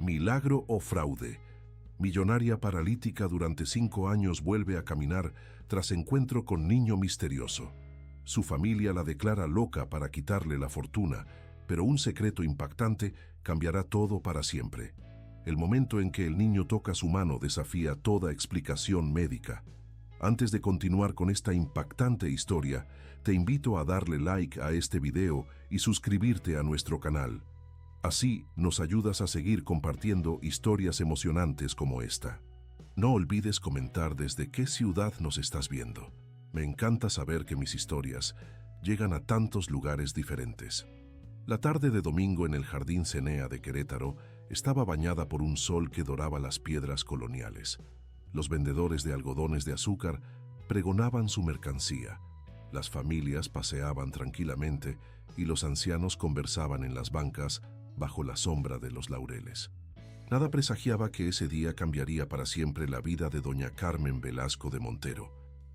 Milagro o fraude. Millonaria paralítica durante 5 años vuelve a caminar tras encuentro con niño misterioso. Su familia la declara loca para quitarle la fortuna, pero un secreto impactante cambiará todo para siempre. El momento en que el niño toca su mano desafía toda explicación médica. Antes de continuar con esta impactante historia, te invito a darle like a este video y suscribirte a nuestro canal. Así nos ayudas a seguir compartiendo historias emocionantes como esta. No olvides comentar desde qué ciudad nos estás viendo. Me encanta saber que mis historias llegan a tantos lugares diferentes. La tarde de domingo en el Jardín Cenea de Querétaro estaba bañada por un sol que doraba las piedras coloniales. Los vendedores de algodones de azúcar pregonaban su mercancía. Las familias paseaban tranquilamente y los ancianos conversaban en las bancas bajo la sombra de los laureles. Nada presagiaba que ese día cambiaría para siempre la vida de doña Carmen Velasco de Montero.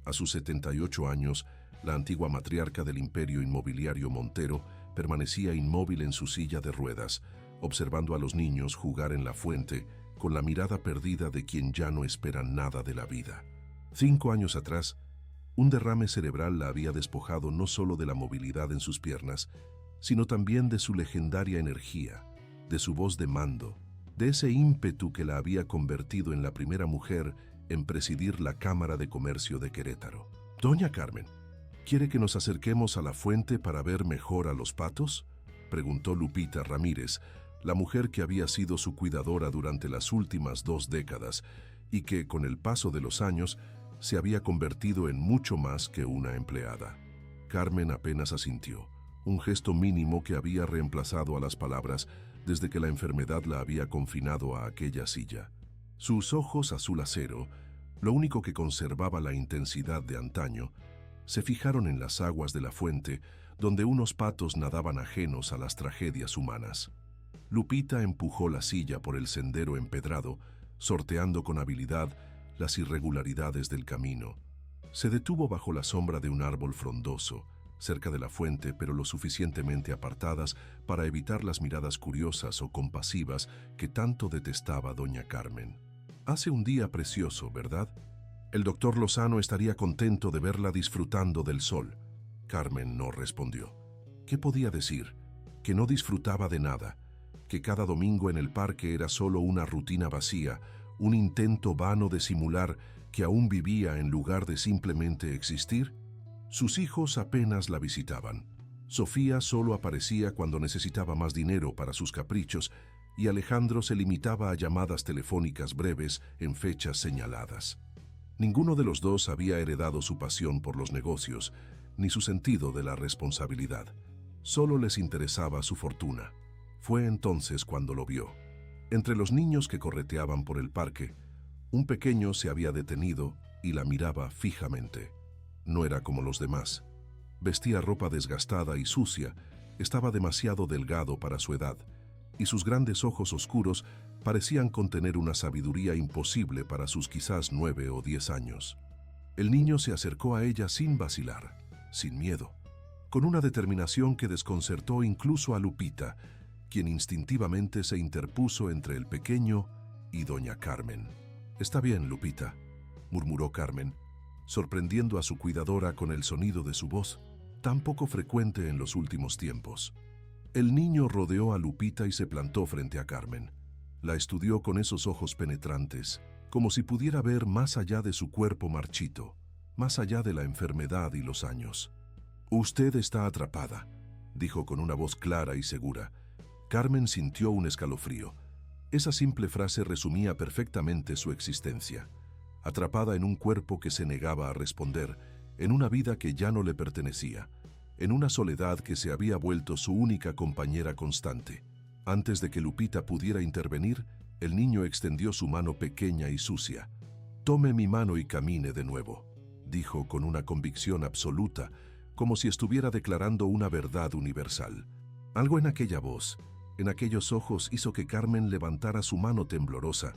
A sus 78 años, la antigua matriarca del imperio inmobiliario Montero permanecía inmóvil en su silla de ruedas, observando a los niños jugar en la fuente con la mirada perdida de quien ya no espera nada de la vida. 5 años atrás, un derrame cerebral la había despojado no solo de la movilidad en sus piernas, sino también de su legendaria energía, de su voz de mando, de ese ímpetu que la había convertido en la primera mujer en presidir la Cámara de Comercio de Querétaro. «Doña Carmen, ¿quiere que nos acerquemos a la fuente para ver mejor a los patos?», preguntó Lupita Ramírez, la mujer que había sido su cuidadora durante las últimas 2 décadas y que, con el paso de los años, se había convertido en mucho más que una empleada. Carmen apenas asintió, un gesto mínimo que había reemplazado a las palabras desde que la enfermedad la había confinado a aquella silla. Sus ojos azul acero, lo único que conservaba la intensidad de antaño, se fijaron en las aguas de la fuente donde unos patos nadaban ajenos a las tragedias humanas. Lupita empujó la silla por el sendero empedrado, sorteando con habilidad las irregularidades del camino. Se detuvo bajo la sombra de un árbol frondoso, cerca de la fuente, pero lo suficientemente apartadas para evitar las miradas curiosas o compasivas que tanto detestaba doña Carmen. «Hace un día precioso, ¿verdad? El doctor Lozano estaría contento de verla disfrutando del sol». Carmen no respondió. ¿Qué podía decir? Que no disfrutaba de nada, que cada domingo en el parque era solo una rutina vacía, un intento vano de simular que aún vivía en lugar de simplemente existir. Sus hijos apenas la visitaban. Sofía solo aparecía cuando necesitaba más dinero para sus caprichos y Alejandro se limitaba a llamadas telefónicas breves en fechas señaladas. Ninguno de los dos había heredado su pasión por los negocios, ni su sentido de la responsabilidad. Solo les interesaba su fortuna. Fue entonces cuando lo vio. Entre los niños que correteaban por el parque, un pequeño se había detenido y la miraba fijamente. No era como los demás. Vestía ropa desgastada y sucia, estaba demasiado delgado para su edad, y sus grandes ojos oscuros parecían contener una sabiduría imposible para sus quizás 9 o 10 años. El niño se acercó a ella sin vacilar, sin miedo, con una determinación que desconcertó incluso a Lupita, quien instintivamente se interpuso entre el pequeño y doña Carmen. «Está bien, Lupita», murmuró Carmen, sorprendiendo a su cuidadora con el sonido de su voz, tan poco frecuente en los últimos tiempos. El niño rodeó a Lupita y se plantó frente a Carmen. La estudió con esos ojos penetrantes, como si pudiera ver más allá de su cuerpo marchito, más allá de la enfermedad y los años. «Usted está atrapada», dijo con una voz clara y segura. Carmen sintió un escalofrío. Esa simple frase resumía perfectamente su existencia. Atrapada en un cuerpo que se negaba a responder, en una vida que ya no le pertenecía, en una soledad que se había vuelto su única compañera constante. Antes de que Lupita pudiera intervenir, el niño extendió su mano pequeña y sucia. «Tome mi mano y camine de nuevo», dijo con una convicción absoluta, como si estuviera declarando una verdad universal. Algo en aquella voz, en aquellos ojos hizo que Carmen levantara su mano temblorosa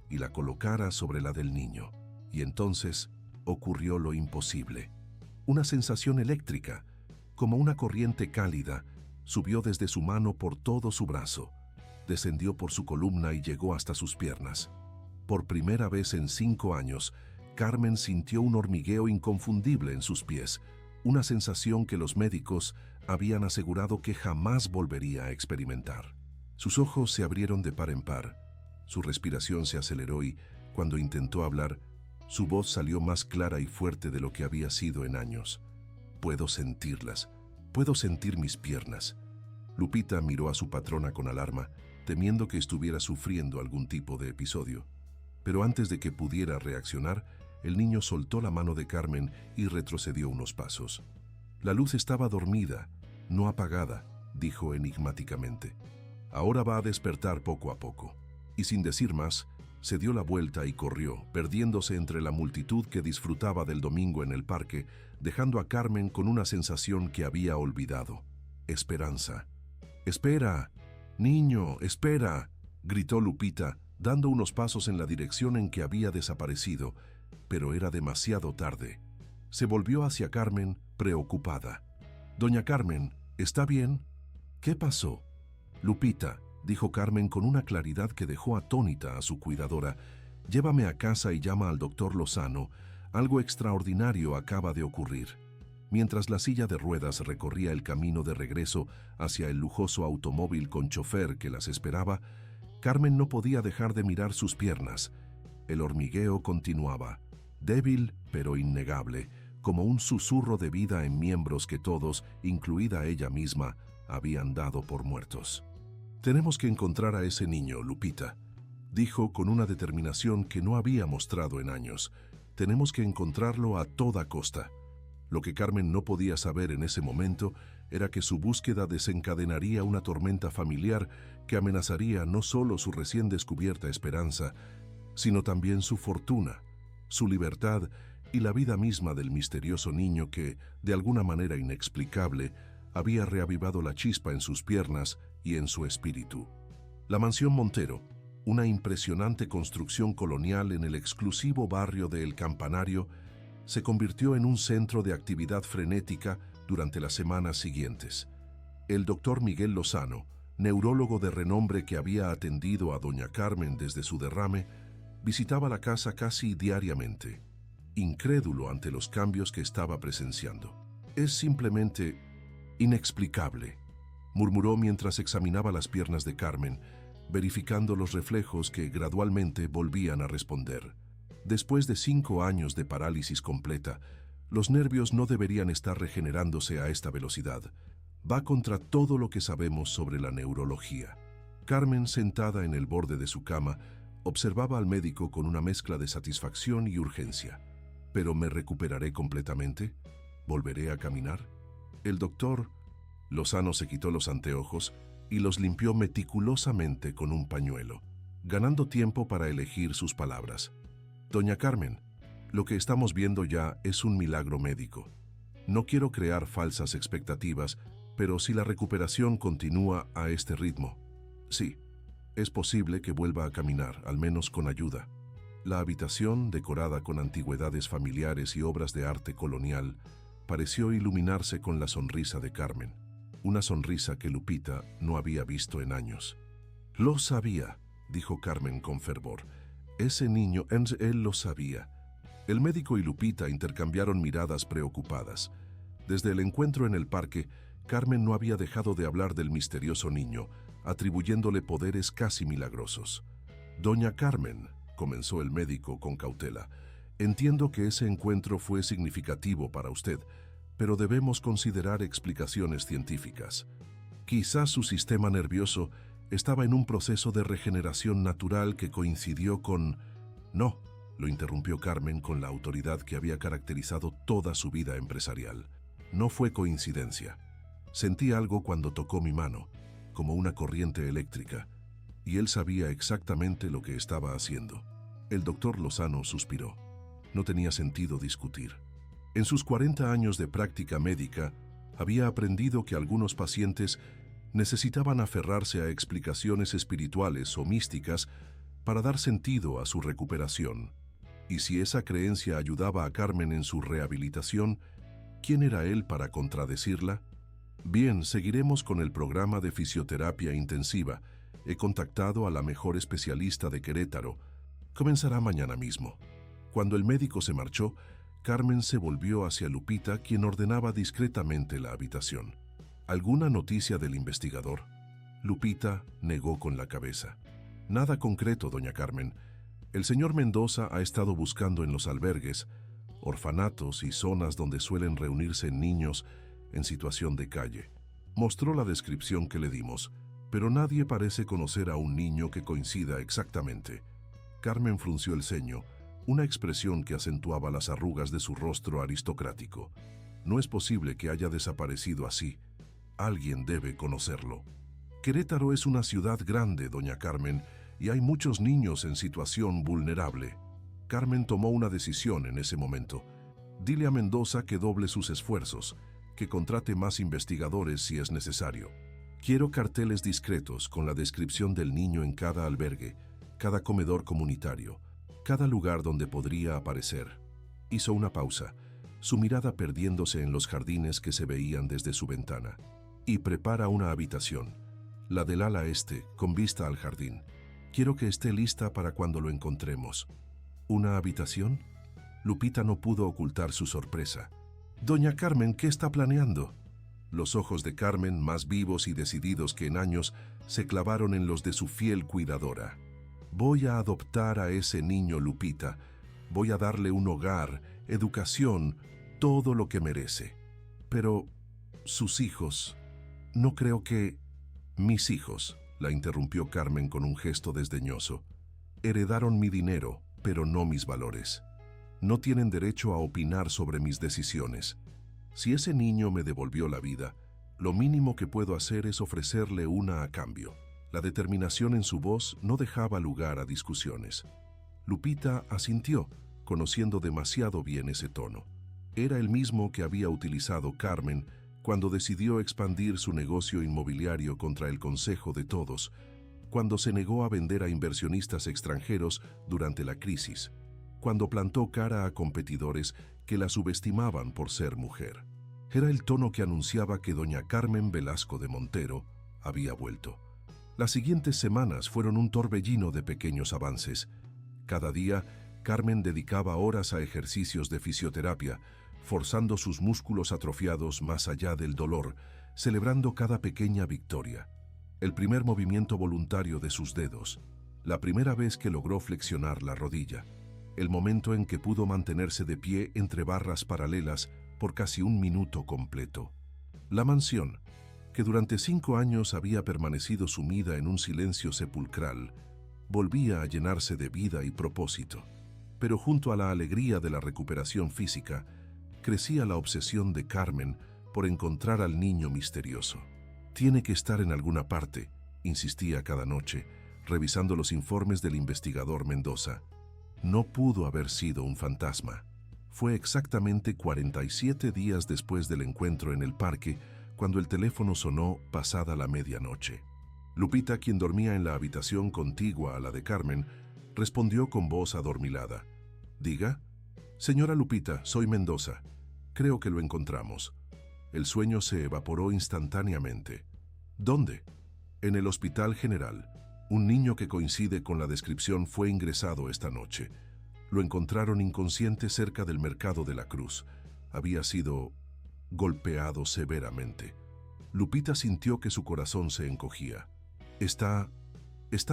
y la colocara sobre la del niño. Y entonces ocurrió lo imposible. Una sensación eléctrica, como una corriente cálida, subió desde su mano por todo su brazo, descendió por su columna y llegó hasta sus piernas. Por primera vez en 5 años, Carmen sintió un hormigueo inconfundible en sus pies, una sensación que los médicos habían asegurado que jamás volvería a experimentar. Sus ojos se abrieron de par en par, su respiración se aceleró y, cuando intentó hablar, su voz salió más clara y fuerte de lo que había sido en años. Puedo sentirlas, puedo sentir mis piernas. Lupita miró a su patrona con alarma, temiendo que estuviera sufriendo algún tipo de episodio. Pero antes de que pudiera reaccionar, el niño soltó la mano de Carmen y retrocedió unos pasos. La luz estaba dormida, no apagada, dijo enigmáticamente. Ahora va a despertar poco a poco. Y sin decir más, se dio la vuelta y corrió, perdiéndose entre la multitud que disfrutaba del domingo en el parque, dejando a Carmen con una sensación que había olvidado: esperanza. «¡Espera! ¡Niño, espera!», gritó Lupita, dando unos pasos en la dirección en que había desaparecido, pero era demasiado tarde. Se volvió hacia Carmen, preocupada. «Doña Carmen, ¿está bien? ¿Qué pasó?» «Lupita», dijo Carmen con una claridad que dejó atónita a su cuidadora, «llévame a casa y llama al doctor Lozano. Algo extraordinario acaba de ocurrir». Mientras la silla de ruedas recorría el camino de regreso hacia el lujoso automóvil con chofer que las esperaba, Carmen no podía dejar de mirar sus piernas. El hormigueo continuaba, débil pero innegable, como un susurro de vida en miembros que todos, incluida ella misma, habían dado por muertos. «Tenemos que encontrar a ese niño, Lupita», dijo con una determinación que no había mostrado en años. «Tenemos que encontrarlo a toda costa». Lo que Carmen no podía saber en ese momento era que su búsqueda desencadenaría una tormenta familiar que amenazaría no solo su recién descubierta esperanza, sino también su fortuna, su libertad y la vida misma del misterioso niño que, de alguna manera inexplicable, había reavivado la chispa en sus piernas y en su espíritu. La mansión Montero, una impresionante construcción colonial en el exclusivo barrio de El Campanario, se convirtió en un centro de actividad frenética durante las semanas siguientes. El doctor Miguel Lozano, neurólogo de renombre que había atendido a doña Carmen desde su derrame, visitaba la casa casi diariamente, incrédulo ante los cambios que estaba presenciando. «Es simplemente inexplicable», murmuró mientras examinaba las piernas de Carmen, verificando los reflejos que gradualmente volvían a responder. Después de 5 años de parálisis completa, los nervios no deberían estar regenerándose a esta velocidad. Va contra todo lo que sabemos sobre la neurología. Carmen, sentada en el borde de su cama, observaba al médico con una mezcla de satisfacción y urgencia. «¿Pero me recuperaré completamente? ¿Volveré a caminar?» El doctor Lozano se quitó los anteojos y los limpió meticulosamente con un pañuelo, ganando tiempo para elegir sus palabras. «Doña Carmen, lo que estamos viendo ya es un milagro médico. No quiero crear falsas expectativas, pero si la recuperación continúa a este ritmo, sí, es posible que vuelva a caminar, al menos con ayuda». La habitación, decorada con antigüedades familiares y obras de arte colonial, pareció iluminarse con la sonrisa de Carmen, una sonrisa que Lupita no había visto en años. «Lo sabía», dijo Carmen con fervor. «Ese niño, él lo sabía». El médico y Lupita intercambiaron miradas preocupadas. Desde el encuentro en el parque, Carmen no había dejado de hablar del misterioso niño, atribuyéndole poderes casi milagrosos. «Doña Carmen», comenzó el médico con cautela, «entiendo que ese encuentro fue significativo para usted, pero debemos considerar explicaciones científicas. Quizás su sistema nervioso estaba en un proceso de regeneración natural que coincidió con...» «No», lo interrumpió Carmen con la autoridad que había caracterizado toda su vida empresarial. «No fue coincidencia. Sentí algo cuando tocó mi mano, como una corriente eléctrica, y él sabía exactamente lo que estaba haciendo». El doctor Lozano suspiró. No tenía sentido discutir. En sus 40 años de práctica médica, había aprendido que algunos pacientes necesitaban aferrarse a explicaciones espirituales o místicas para dar sentido a su recuperación. Y si esa creencia ayudaba a Carmen en su rehabilitación, ¿quién era él para contradecirla? «Bien, seguiremos con el programa de fisioterapia intensiva. He contactado a la mejor especialista de Querétaro. Comenzará mañana mismo. Cuando el médico se marchó, Carmen se volvió hacia Lupita, quien ordenaba discretamente la habitación. ¿Alguna noticia del investigador? Lupita negó con la cabeza. Nada concreto, doña Carmen. El señor Mendoza ha estado buscando en los albergues, orfanatos y zonas donde suelen reunirse niños en situación de calle. Mostró la descripción que le dimos, pero nadie parece conocer a un niño que coincida exactamente. Carmen frunció el ceño, una expresión que acentuaba las arrugas de su rostro aristocrático. No es posible que haya desaparecido así. Alguien debe conocerlo. Querétaro es una ciudad grande, doña Carmen, y hay muchos niños en situación vulnerable. Carmen tomó una decisión en ese momento. Dile a Mendoza que doble sus esfuerzos, que contrate más investigadores si es necesario. Quiero carteles discretos con la descripción del niño en cada albergue, cada comedor comunitario, cada lugar donde podría aparecer. Hizo una pausa, su mirada perdiéndose en los jardines que se veían desde su ventana. Y prepara una habitación, la del ala este, con vista al jardín. Quiero que esté lista para cuando lo encontremos. ¿Una habitación? Lupita no pudo ocultar su sorpresa. Doña Carmen, ¿qué está planeando? Los ojos de Carmen, más vivos y decididos que en años, se clavaron en los de su fiel cuidadora. Voy a adoptar a ese niño, Lupita. Voy a darle un hogar, educación, todo lo que merece. Pero sus hijos... No creo que... Mis hijos, la interrumpió Carmen con un gesto desdeñoso, heredaron mi dinero, pero no mis valores. No tienen derecho a opinar sobre mis decisiones. Si ese niño me devolvió la vida, lo mínimo que puedo hacer es ofrecerle una a cambio. La determinación en su voz no dejaba lugar a discusiones. Lupita asintió, conociendo demasiado bien ese tono. Era el mismo que había utilizado Carmen cuando decidió expandir su negocio inmobiliario contra el consejo de todos, cuando se negó a vender a inversionistas extranjeros durante la crisis, cuando plantó cara a competidores que la subestimaban por ser mujer. Era el tono que anunciaba que doña Carmen Velasco de Montero había vuelto. Las siguientes semanas fueron un torbellino de pequeños avances. Cada día, Carmen dedicaba horas a ejercicios de fisioterapia, forzando sus músculos atrofiados más allá del dolor, celebrando cada pequeña victoria. El primer movimiento voluntario de sus dedos, la primera vez que logró flexionar la rodilla, el momento en que pudo mantenerse de pie entre barras paralelas por casi un minuto completo. La mansión, que durante 5 años había permanecido sumida en un silencio sepulcral, volvía a llenarse de vida y propósito. Pero junto a la alegría de la recuperación física, crecía la obsesión de Carmen por encontrar al niño misterioso. Tiene que estar en alguna parte, insistía cada noche, revisando los informes del investigador Mendoza. No pudo haber sido un fantasma. Fue exactamente 47 días después del encuentro en el parque cuando el teléfono sonó pasada la medianoche. Lupita, quien dormía en la habitación contigua a la de Carmen, respondió con voz adormilada. «Diga». «Señora Lupita, soy Mendoza. Creo que lo encontramos». El sueño se evaporó instantáneamente. «¿Dónde?» «En el Hospital General. Un niño que coincide con la descripción fue ingresado esta noche. Lo encontraron inconsciente cerca del Mercado de la Cruz. Había sido golpeado severamente». Lupita sintió que su corazón se encogía. Está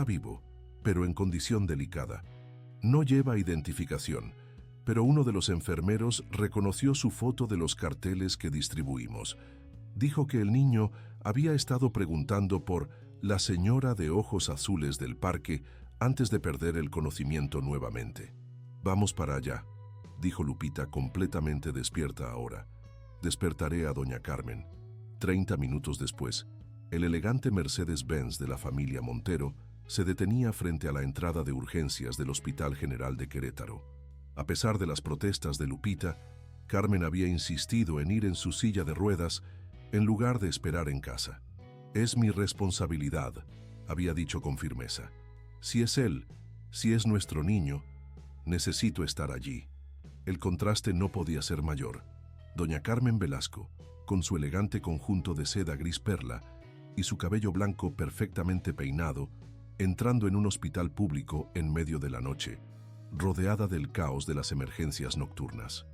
vivo, pero en condición delicada. No lleva identificación, pero uno de los enfermeros reconoció su foto de los carteles que distribuimos. Dijo que el niño había estado preguntando por la señora de ojos azules del parque antes de perder el conocimiento nuevamente. «Vamos para allá», dijo Lupita, completamente despierta ahora. «Despertaré a doña Carmen». 30 minutos después, el elegante Mercedes-Benz de la familia Montero se detenía frente a la entrada de urgencias del Hospital General de Querétaro. A pesar de las protestas de Lupita, Carmen había insistido en ir en su silla de ruedas en lugar de esperar en casa. «Es mi responsabilidad», había dicho con firmeza. «Si es él, si es nuestro niño, necesito estar allí». El contraste no podía ser mayor. Doña Carmen Velasco, con su elegante conjunto de seda gris perla, y su cabello blanco perfectamente peinado, entrando en un hospital público en medio de la noche, rodeada del caos de las emergencias nocturnas.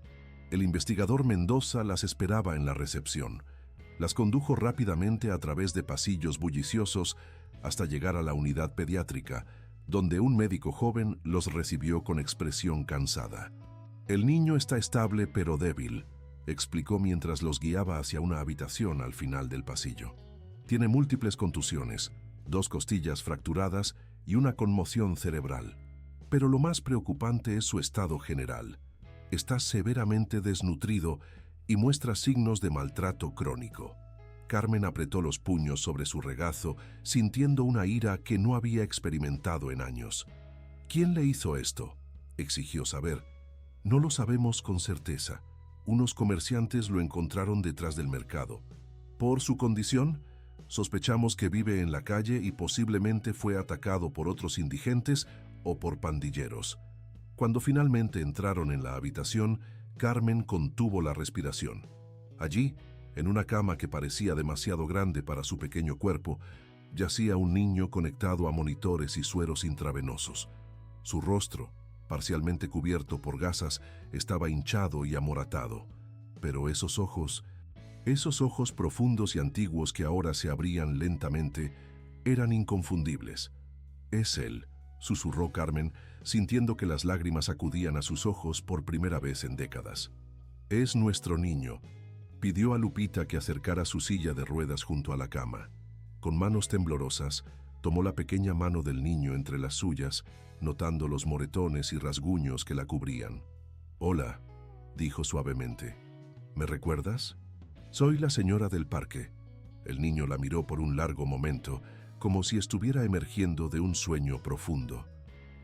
El investigador Mendoza las esperaba en la recepción. Las condujo rápidamente a través de pasillos bulliciosos hasta llegar a la unidad pediátrica, donde un médico joven los recibió con expresión cansada. «El niño está estable pero débil», explicó mientras los guiaba hacia una habitación al final del pasillo. «Tiene múltiples contusiones, 2 costillas fracturadas y una conmoción cerebral. Pero lo más preocupante es su estado general. Está severamente desnutrido y muestra signos de maltrato crónico». Carmen apretó los puños sobre su regazo, sintiendo una ira que no había experimentado en años. «¿Quién le hizo esto?», exigió saber. «No lo sabemos con certeza. Unos comerciantes lo encontraron detrás del mercado. Por su condición, sospechamos que vive en la calle y posiblemente fue atacado por otros indigentes o por pandilleros». Cuando finalmente entraron en la habitación, Carmen contuvo la respiración. Allí, en una cama que parecía demasiado grande para su pequeño cuerpo, yacía un niño conectado a monitores y sueros intravenosos. Su rostro, parcialmente cubierto por gasas, estaba hinchado y amoratado. Pero esos ojos profundos y antiguos que ahora se abrían lentamente, eran inconfundibles. «Es él», susurró Carmen, sintiendo que las lágrimas acudían a sus ojos por primera vez en décadas. «Es nuestro niño». Pidió a Lupita que acercara su silla de ruedas junto a la cama. Con manos temblorosas, tomó la pequeña mano del niño entre las suyas, notando los moretones y rasguños que la cubrían. «Hola», dijo suavemente. «¿Me recuerdas? Soy la señora del parque». El niño la miró por un largo momento, como si estuviera emergiendo de un sueño profundo.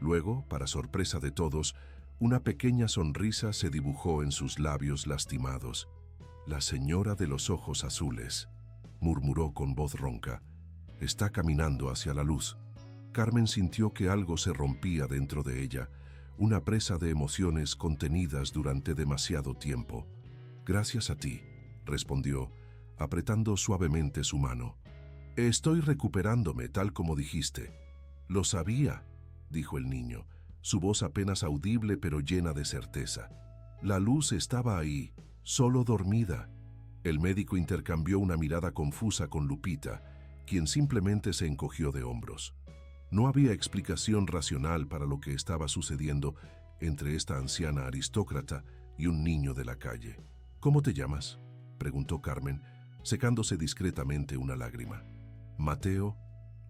Luego, para sorpresa de todos, una pequeña sonrisa se dibujó en sus labios lastimados. «La señora de los ojos azules», murmuró con voz ronca. «Está caminando hacia la luz». Carmen sintió que algo se rompía dentro de ella, una presa de emociones contenidas durante demasiado tiempo. «Gracias a ti», respondió, apretando suavemente su mano. «Estoy recuperándome, tal como dijiste». «Lo sabía», dijo el niño, su voz apenas audible pero llena de certeza. «La luz estaba ahí, solo dormida». El médico intercambió una mirada confusa con Lupita, quien simplemente se encogió de hombros. No había explicación racional para lo que estaba sucediendo entre esta anciana aristócrata y un niño de la calle. «¿Cómo te llamas?», preguntó Carmen, secándose discretamente una lágrima. «Mateo»,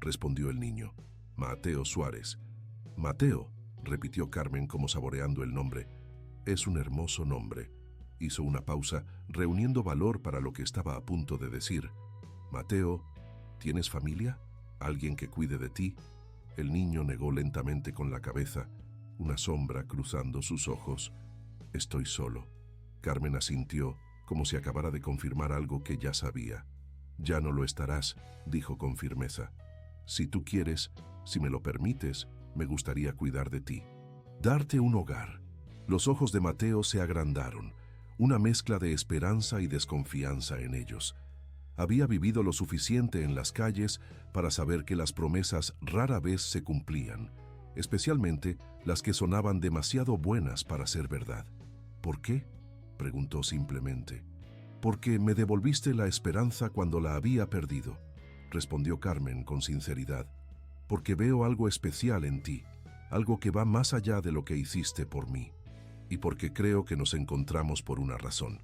respondió el niño. «Mateo Suárez». «Mateo», repitió Carmen como saboreando el nombre. «Es un hermoso nombre». Hizo una pausa, reuniendo valor para lo que estaba a punto de decir. «Mateo, ¿tienes familia? ¿Alguien que cuide de ti?». El niño negó lentamente con la cabeza, una sombra cruzando sus ojos. «Estoy solo». Carmen asintió, como si acabara de confirmar algo que ya sabía. «Ya no lo estarás», dijo con firmeza. «Si tú quieres, si me lo permites, me gustaría cuidar de ti. Darte un hogar». Los ojos de Mateo se agrandaron, una mezcla de esperanza y desconfianza en ellos. Había vivido lo suficiente en las calles para saber que las promesas rara vez se cumplían, especialmente las que sonaban demasiado buenas para ser verdad. «¿Por qué?», preguntó simplemente. «Porque me devolviste la esperanza cuando la había perdido», respondió Carmen con sinceridad. «Porque veo algo especial en ti, algo que va más allá de lo que hiciste por mí. Y porque creo que nos encontramos por una razón».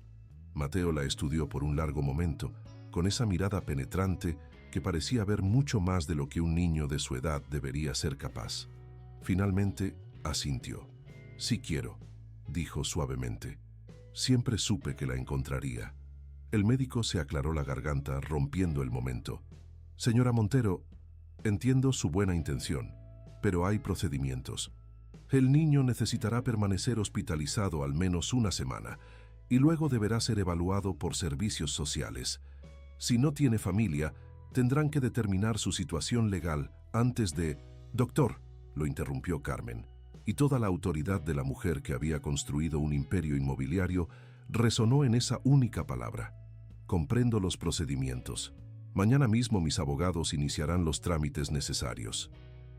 Mateo la estudió por un largo momento, con esa mirada penetrante que parecía ver mucho más de lo que un niño de su edad debería ser capaz. Finalmente, asintió. «Sí quiero», dijo suavemente. «Siempre supe que la encontraría». El médico se aclaró la garganta, rompiendo el momento. «Señora Montero, entiendo su buena intención, pero hay procedimientos. El niño necesitará permanecer hospitalizado al menos una semana y luego deberá ser evaluado por servicios sociales. Si no tiene familia, tendrán que determinar su situación legal antes de... «Doctor», lo interrumpió Carmen, y toda la autoridad de la mujer que había construido un imperio inmobiliario resonó en esa única palabra. «Comprendo los procedimientos». Mañana mismo mis abogados iniciarán los trámites necesarios.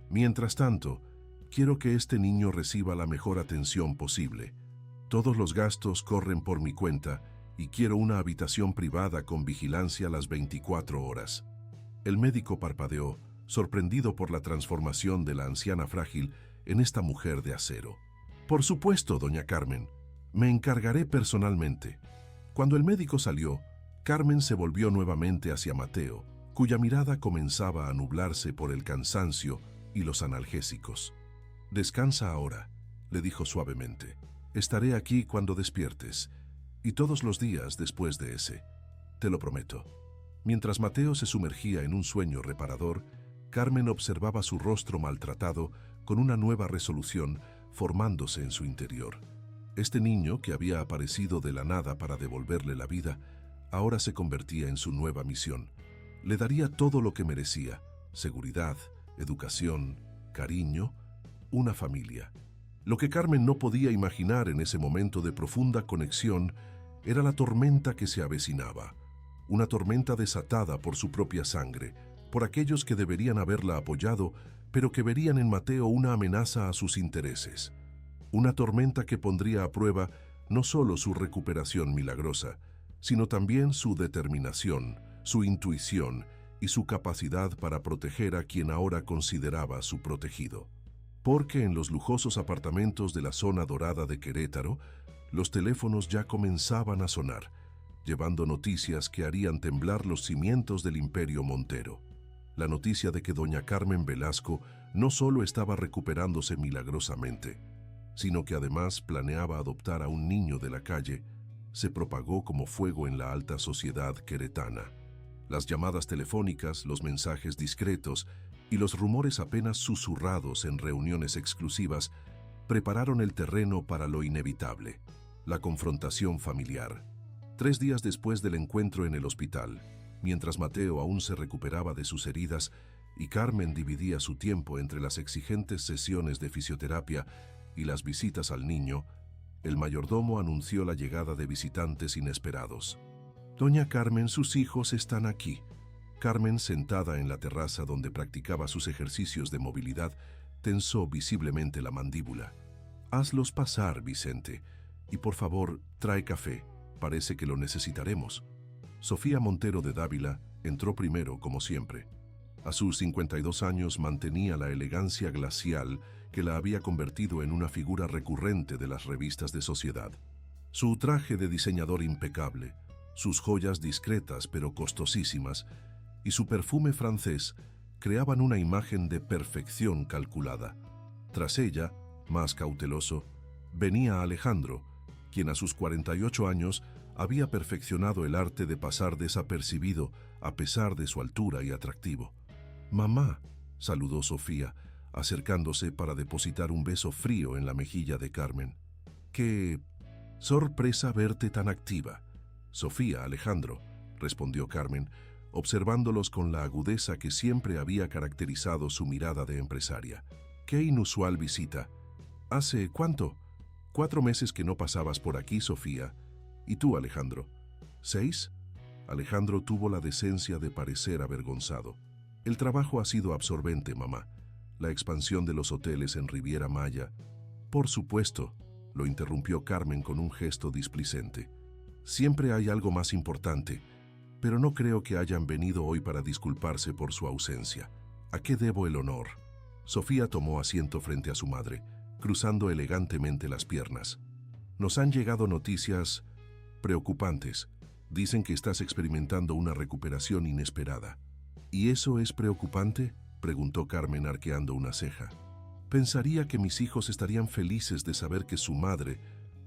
Mientras tanto, quiero que este niño reciba la mejor atención posible. Todos los gastos corren por mi cuenta y quiero una habitación privada con vigilancia las 24 horas. El médico parpadeó, sorprendido por la transformación de la anciana frágil en esta mujer de acero. Por supuesto, doña Carmen. Me encargaré personalmente. Cuando el médico salió, Carmen se volvió nuevamente hacia Mateo, cuya mirada comenzaba a nublarse por el cansancio y los analgésicos. «Descansa ahora», le dijo suavemente. «Estaré aquí cuando despiertes, y todos los días después de ese. Te lo prometo». Mientras Mateo se sumergía en un sueño reparador, Carmen observaba su rostro maltratado con una nueva resolución formándose en su interior. Este niño, que había aparecido de la nada para devolverle la vida, ahora se convertía en su nueva misión. Le daría todo lo que merecía: seguridad, educación, cariño, una familia. Lo que Carmen no podía imaginar en ese momento de profunda conexión era la tormenta que se avecinaba. Una tormenta desatada por su propia sangre, por aquellos que deberían haberla apoyado, pero que verían en Mateo una amenaza a sus intereses. Una tormenta que pondría a prueba no solo su recuperación milagrosa, sino también su determinación, su intuición y su capacidad para proteger a quien ahora consideraba su protegido. Porque en los lujosos apartamentos de la zona dorada de Querétaro, los teléfonos ya comenzaban a sonar, llevando noticias que harían temblar los cimientos del Imperio Montero. La noticia de que doña Carmen Velasco no solo estaba recuperándose milagrosamente, sino que además planeaba adoptar a un niño de la calle, se propagó como fuego en la alta sociedad queretana. Las llamadas telefónicas, los mensajes discretos y los rumores apenas susurrados en reuniones exclusivas prepararon el terreno para lo inevitable: la confrontación familiar. 3 días después del encuentro en el hospital, mientras Mateo aún se recuperaba de sus heridas y Carmen dividía su tiempo entre las exigentes sesiones de fisioterapia y las visitas al niño, el mayordomo anunció la llegada de visitantes inesperados. «Doña Carmen, sus hijos están aquí». Carmen, sentada en la terraza donde practicaba sus ejercicios de movilidad, tensó visiblemente la mandíbula. «Hazlos pasar, Vicente, y por favor, trae café. Parece que lo necesitaremos». Sofía Montero de Dávila entró primero, como siempre. A sus 52 años mantenía la elegancia glacial que la había convertido en una figura recurrente de las revistas de sociedad. Su traje de diseñador impecable, sus joyas discretas pero costosísimas y su perfume francés creaban una imagen de perfección calculada. Tras ella, más cauteloso, venía Alejandro, quien a sus 48 años había perfeccionado el arte de pasar desapercibido a pesar de su altura y atractivo. «Mamá», saludó Sofía, acercándose para depositar un beso frío en la mejilla de Carmen. «Qué sorpresa verte tan activa». «Sofía, Alejandro», respondió Carmen, observándolos con la agudeza que siempre había caracterizado su mirada de empresaria. «Qué inusual visita. ¿Hace cuánto?» «4 meses que no pasabas por aquí, Sofía. ¿Y tú, Alejandro?» «¿6?» Alejandro tuvo la decencia de parecer avergonzado. «El trabajo ha sido absorbente, mamá. La expansión de los hoteles en Riviera Maya». «Por supuesto», lo interrumpió Carmen con un gesto displicente. «Siempre hay algo más importante, pero no creo que hayan venido hoy para disculparse por su ausencia. ¿A qué debo el honor?» Sofía tomó asiento frente a su madre, cruzando elegantemente las piernas. «Nos han llegado noticias preocupantes. Dicen que estás experimentando una recuperación inesperada». «¿Y eso es preocupante?», preguntó Carmen arqueando una ceja. «Pensaría que mis hijos estarían felices de saber que su madre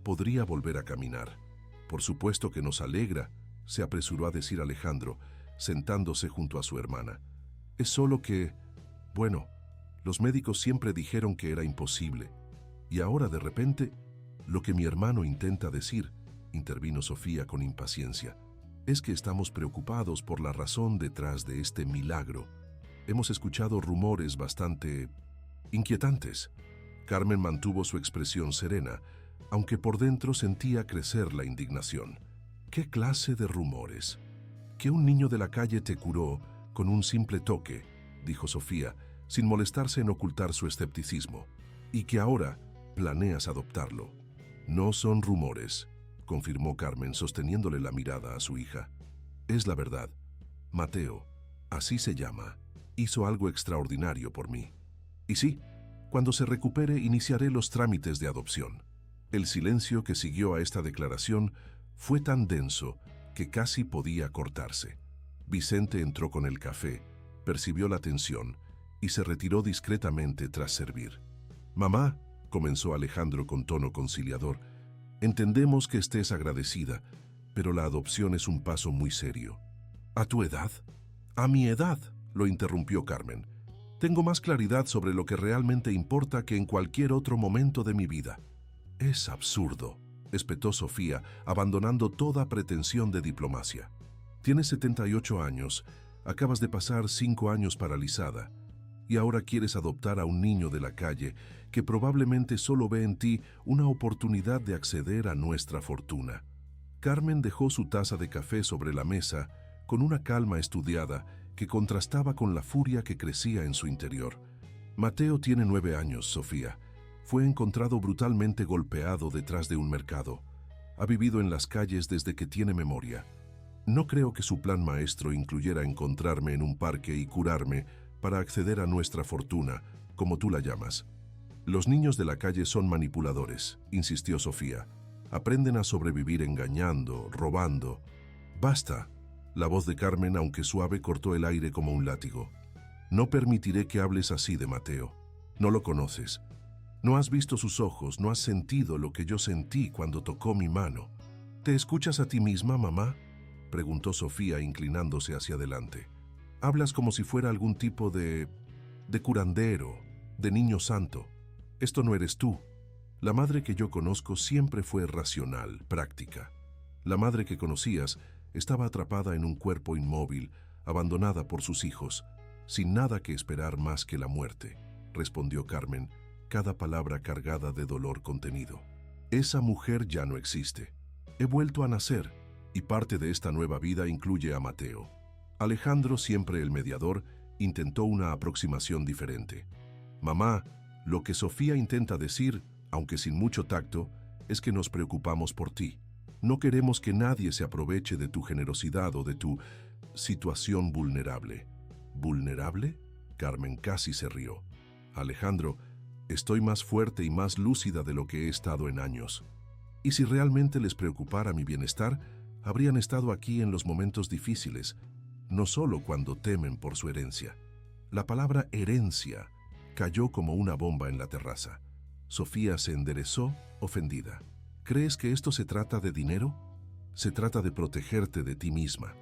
podría volver a caminar». «Por supuesto que nos alegra», se apresuró a decir Alejandro, sentándose junto a su hermana. «Es solo que, bueno, los médicos siempre dijeron que era imposible. Y ahora, de repente, lo que mi hermano intenta decir», intervino Sofía con impaciencia, «es que estamos preocupados por la razón detrás de este milagro. Hemos escuchado rumores bastante inquietantes». Carmen mantuvo su expresión serena, aunque por dentro sentía crecer la indignación. «¿Qué clase de rumores?». Que un niño de la calle te curó con un simple toque, dijo Sofía, sin molestarse en ocultar su escepticismo, y que ahora planeas adoptarlo. No son rumores, confirmó Carmen, sosteniéndole la mirada a su hija. Es la verdad. Mateo, así se llama, hizo algo extraordinario por mí. Y sí, cuando se recupere iniciaré los trámites de adopción. El silencio que siguió a esta declaración fue tan denso que casi podía cortarse. Vicente entró con el café, percibió la tensión y se retiró discretamente tras servir. «Mamá», comenzó Alejandro con tono conciliador, «entendemos que estés agradecida, pero la adopción es un paso muy serio». «¿A tu edad?» «A mi edad», lo interrumpió Carmen. «Tengo más claridad sobre lo que realmente importa que en cualquier otro momento de mi vida». «Es absurdo», espetó Sofía, abandonando toda pretensión de diplomacia. «Tienes 78 años, acabas de pasar 5 años paralizada, y ahora quieres adoptar a un niño de la calle que probablemente solo ve en ti una oportunidad de acceder a nuestra fortuna». Carmen dejó su taza de café sobre la mesa con una calma estudiada que contrastaba con la furia que crecía en su interior. «Mateo tiene 9 años, Sofía. Fue encontrado brutalmente golpeado detrás de un mercado. Ha vivido en las calles desde que tiene memoria. No creo que su plan maestro incluyera encontrarme en un parque y curarme para acceder a nuestra fortuna, como tú la llamas. Los niños de la calle son manipuladores», insistió Sofía. «Aprenden a sobrevivir engañando, robando». «Basta». La voz de Carmen, aunque suave, cortó el aire como un látigo. «No permitiré que hables así de Mateo. No lo conoces. No has visto sus ojos, no has sentido lo que yo sentí cuando tocó mi mano». «¿Te escuchas a ti misma, mamá?», preguntó Sofía, inclinándose hacia adelante. «Hablas como si fuera algún tipo de curandero, de niño santo. Esto no eres tú. La madre que yo conozco siempre fue racional, práctica. La madre que conocías estaba atrapada en un cuerpo inmóvil, abandonada por sus hijos, sin nada que esperar más que la muerte», respondió Carmen, cada palabra cargada de dolor contenido. «Esa mujer ya no existe. He vuelto a nacer, y parte de esta nueva vida incluye a Mateo». Alejandro, siempre el mediador, intentó una aproximación diferente. «Mamá, lo que Sofía intenta decir, aunque sin mucho tacto, es que nos preocupamos por ti. No queremos que nadie se aproveche de tu generosidad o de tu situación vulnerable». «¿Vulnerable?», Carmen casi se rió. «Alejandro, estoy más fuerte y más lúcida de lo que he estado en años. Y si realmente les preocupara mi bienestar, habrían estado aquí en los momentos difíciles, no solo cuando temen por su herencia». La palabra herencia cayó como una bomba en la terraza. Sofía se enderezó, ofendida. «¿Crees que esto se trata de dinero? Se trata de protegerte de ti misma.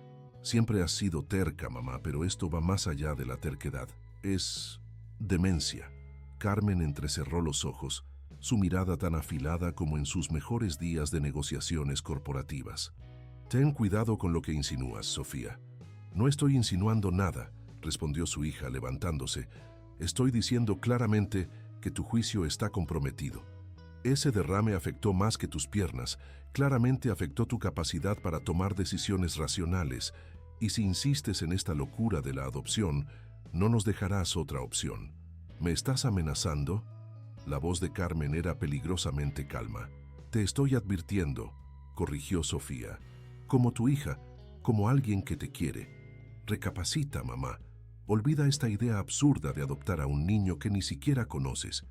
Siempre has sido terca, mamá, pero esto va más allá de la terquedad. Es demencia». Carmen entrecerró los ojos, su mirada tan afilada como en sus mejores días de negociaciones corporativas. «Ten cuidado con lo que insinúas, Sofía». «No estoy insinuando nada», respondió su hija levantándose. «Estoy diciendo claramente que tu juicio está comprometido. Ese derrame afectó más que tus piernas, claramente afectó tu capacidad para tomar decisiones racionales, y si insistes en esta locura de la adopción, no nos dejarás otra opción». «¿Me estás amenazando?». La voz de Carmen era peligrosamente calma. «Te estoy advirtiendo», corrigió Sofía. «Como tu hija, como alguien que te quiere. Recapacita, mamá. Olvida esta idea absurda de adoptar a un niño que ni siquiera conoces.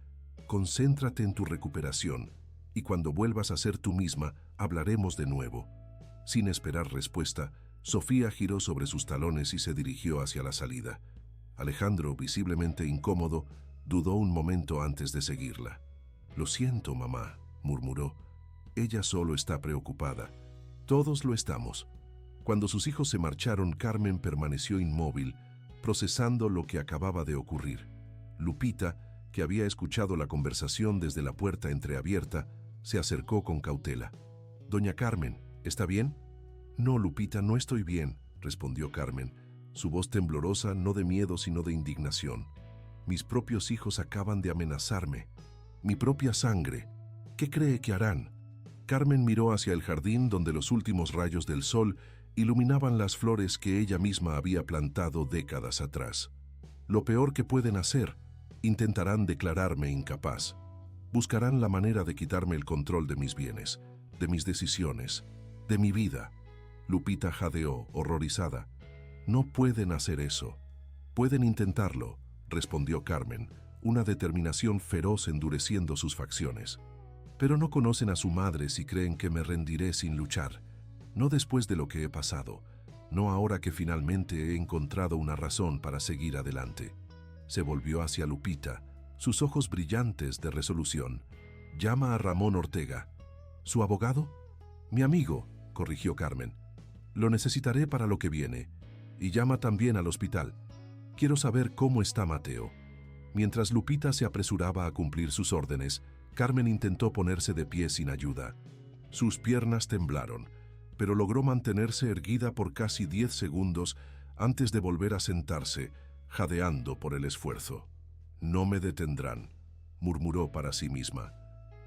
Concéntrate en tu recuperación, y cuando vuelvas a ser tú misma, hablaremos de nuevo». Sin esperar respuesta, Sofía giró sobre sus talones y se dirigió hacia la salida. Alejandro, visiblemente incómodo, dudó un momento antes de seguirla. «Lo siento, mamá», murmuró. «Ella solo está preocupada. Todos lo estamos». Cuando sus hijos se marcharon, Carmen permaneció inmóvil, procesando lo que acababa de ocurrir. Lupita, que había escuchado la conversación desde la puerta entreabierta, se acercó con cautela. «Doña Carmen, ¿está bien?». «No, Lupita, no estoy bien», respondió Carmen, su voz temblorosa no de miedo sino de indignación. «Mis propios hijos acaban de amenazarme. Mi propia sangre. ¿Qué cree que harán?». Carmen miró hacia el jardín donde los últimos rayos del sol Iluminaban las flores que ella misma había plantado décadas atrás. Lo peor que pueden hacer, intentarán declararme incapaz. Buscarán la manera de quitarme el control de mis bienes, de mis decisiones, de mi vida. Lupita jadeó, horrorizada. No pueden hacer eso. Pueden intentarlo, respondió Carmen, una determinación feroz endureciendo sus facciones. Pero no conocen a su madre si creen que me rendiré sin luchar. No después de lo que he pasado, no ahora que finalmente he encontrado una razón para seguir adelante. Se volvió hacia Lupita, sus ojos brillantes de resolución. Llama a Ramón Ortega. ¿Su abogado? Mi amigo, corrigió Carmen. Lo necesitaré para lo que viene. Y llama también al hospital. Quiero saber cómo está Mateo. Mientras Lupita se apresuraba a cumplir sus órdenes, Carmen intentó ponerse de pie sin ayuda. Sus piernas temblaron, pero logró mantenerse erguida por casi 10 segundos antes de volver a sentarse, jadeando por el esfuerzo. No me detendrán, murmuró para sí misma.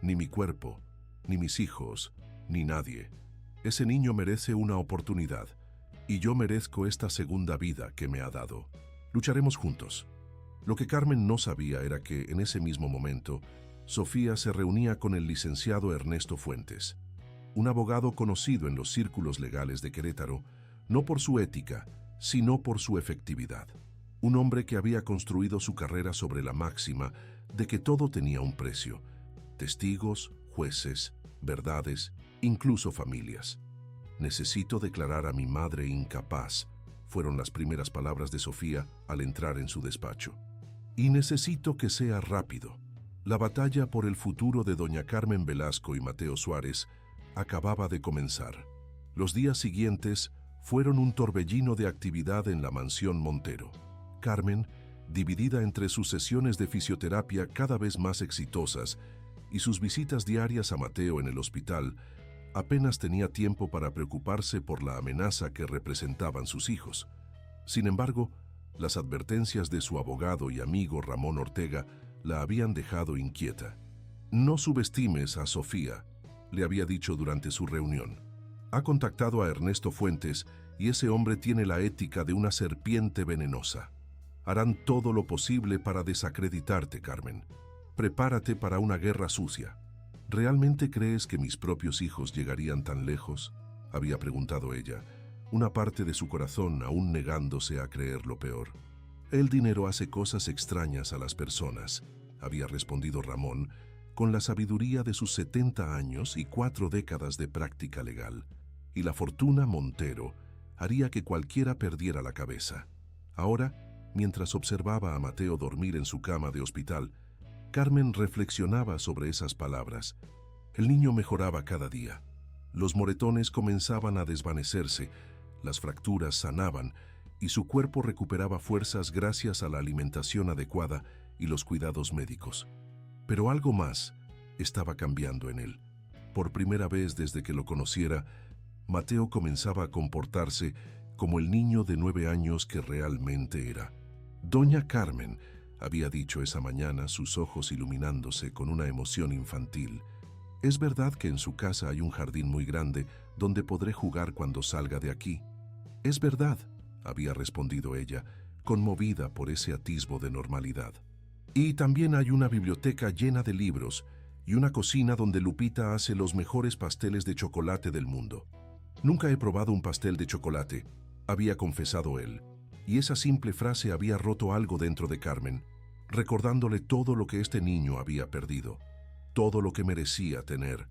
Ni mi cuerpo, ni mis hijos, ni nadie. Ese niño merece una oportunidad, y yo merezco esta segunda vida que me ha dado. Lucharemos juntos. Lo que Carmen no sabía era que, en ese mismo momento, Sofía se reunía con el licenciado Ernesto Fuentes, un abogado conocido en los círculos legales de Querétaro, no por su ética, sino por su efectividad. Un hombre que había construido su carrera sobre la máxima de que todo tenía un precio: testigos, jueces, verdades, incluso familias. Necesito declarar a mi madre incapaz, fueron las primeras palabras de Sofía al entrar en su despacho. Y necesito que sea rápido. La batalla por el futuro de doña Carmen Velasco y Mateo Suárez acababa de comenzar. Los días siguientes fueron un torbellino de actividad en la mansión Montero. Carmen, dividida entre sus sesiones de fisioterapia cada vez más exitosas y sus visitas diarias a Mateo en el hospital, apenas tenía tiempo para preocuparse por la amenaza que representaban sus hijos. Sin embargo, las advertencias de su abogado y amigo Ramón Ortega la habían dejado inquieta. No subestimes a Sofía, le había dicho durante su reunión. Ha contactado a Ernesto Fuentes y ese hombre tiene la ética de una serpiente venenosa. Harán todo lo posible para desacreditarte, Carmen. Prepárate para una guerra sucia. ¿Realmente crees que mis propios hijos llegarían tan lejos?, había preguntado ella, una parte de su corazón aún negándose a creer lo peor. El dinero hace cosas extrañas a las personas, había respondido Ramón, con la sabiduría de sus 70 años y 4 décadas de práctica legal. Y la fortuna Montero haría que cualquiera perdiera la cabeza. Ahora, mientras observaba a Mateo dormir en su cama de hospital, Carmen reflexionaba sobre esas palabras. El niño mejoraba cada día. Los moretones comenzaban a desvanecerse, las fracturas sanaban y su cuerpo recuperaba fuerzas gracias a la alimentación adecuada y los cuidados médicos. Pero algo más estaba cambiando en él. Por primera vez desde que lo conociera, Mateo comenzaba a comportarse como el niño de 9 años que realmente era. Doña Carmen, había dicho esa mañana, sus ojos iluminándose con una emoción infantil. Es verdad que en su casa hay un jardín muy grande donde podré jugar cuando salga de aquí. Es verdad, había respondido ella, conmovida por ese atisbo de normalidad. Y también hay una biblioteca llena de libros y una cocina donde Lupita hace los mejores pasteles de chocolate del mundo. Nunca he probado un pastel de chocolate, había confesado él, y esa simple frase había roto algo dentro de Carmen, recordándole todo lo que este niño había perdido, todo lo que merecía tener.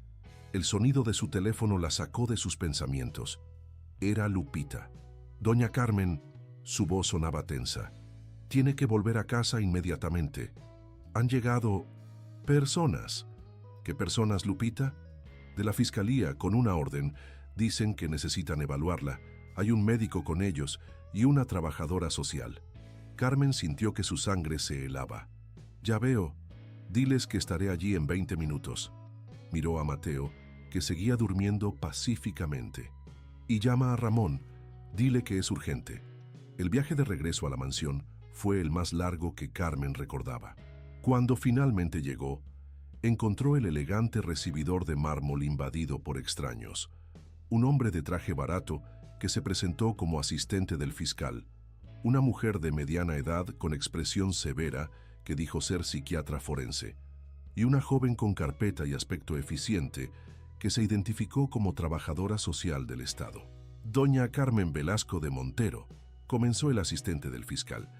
El sonido de su teléfono la sacó de sus pensamientos. Era Lupita. Doña Carmen, su voz sonaba tensa. Tiene que volver a casa inmediatamente. Han llegado personas. ¿Qué personas, Lupita? De la fiscalía, con una orden. Dicen que necesitan evaluarla. Hay un médico con ellos y una trabajadora social. Carmen sintió que su sangre se helaba. Ya veo. Diles que estaré allí en 20 minutos. Miró a Mateo, que seguía durmiendo pacíficamente. Y llama a Ramón. Dile que es urgente. El viaje de regreso a la mansión fue el más largo que Carmen recordaba. Cuando finalmente llegó, encontró el elegante recibidor de mármol invadido por extraños. Un hombre de traje barato que se presentó como asistente del fiscal, una mujer de mediana edad con expresión severa que dijo ser psiquiatra forense, y una joven con carpeta y aspecto eficiente que se identificó como trabajadora social del Estado. Doña Carmen Velasco de Montero, comenzó el asistente del fiscal.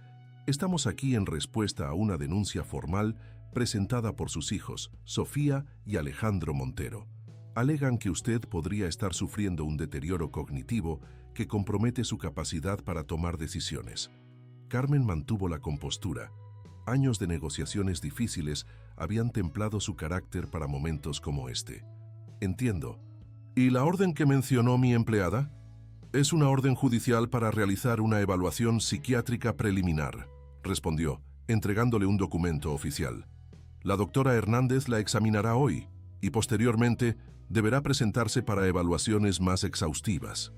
Estamos aquí en respuesta a una denuncia formal presentada por sus hijos, Sofía y Alejandro Montero. Alegan que usted podría estar sufriendo un deterioro cognitivo que compromete su capacidad para tomar decisiones. Carmen mantuvo la compostura. Años de negociaciones difíciles habían templado su carácter para momentos como este. Entiendo. ¿Y la orden que mencionó mi empleada? Es una orden judicial para realizar una evaluación psiquiátrica preliminar, respondió, entregándole un documento oficial. La doctora Hernández la examinará hoy y posteriormente deberá presentarse para evaluaciones más exhaustivas.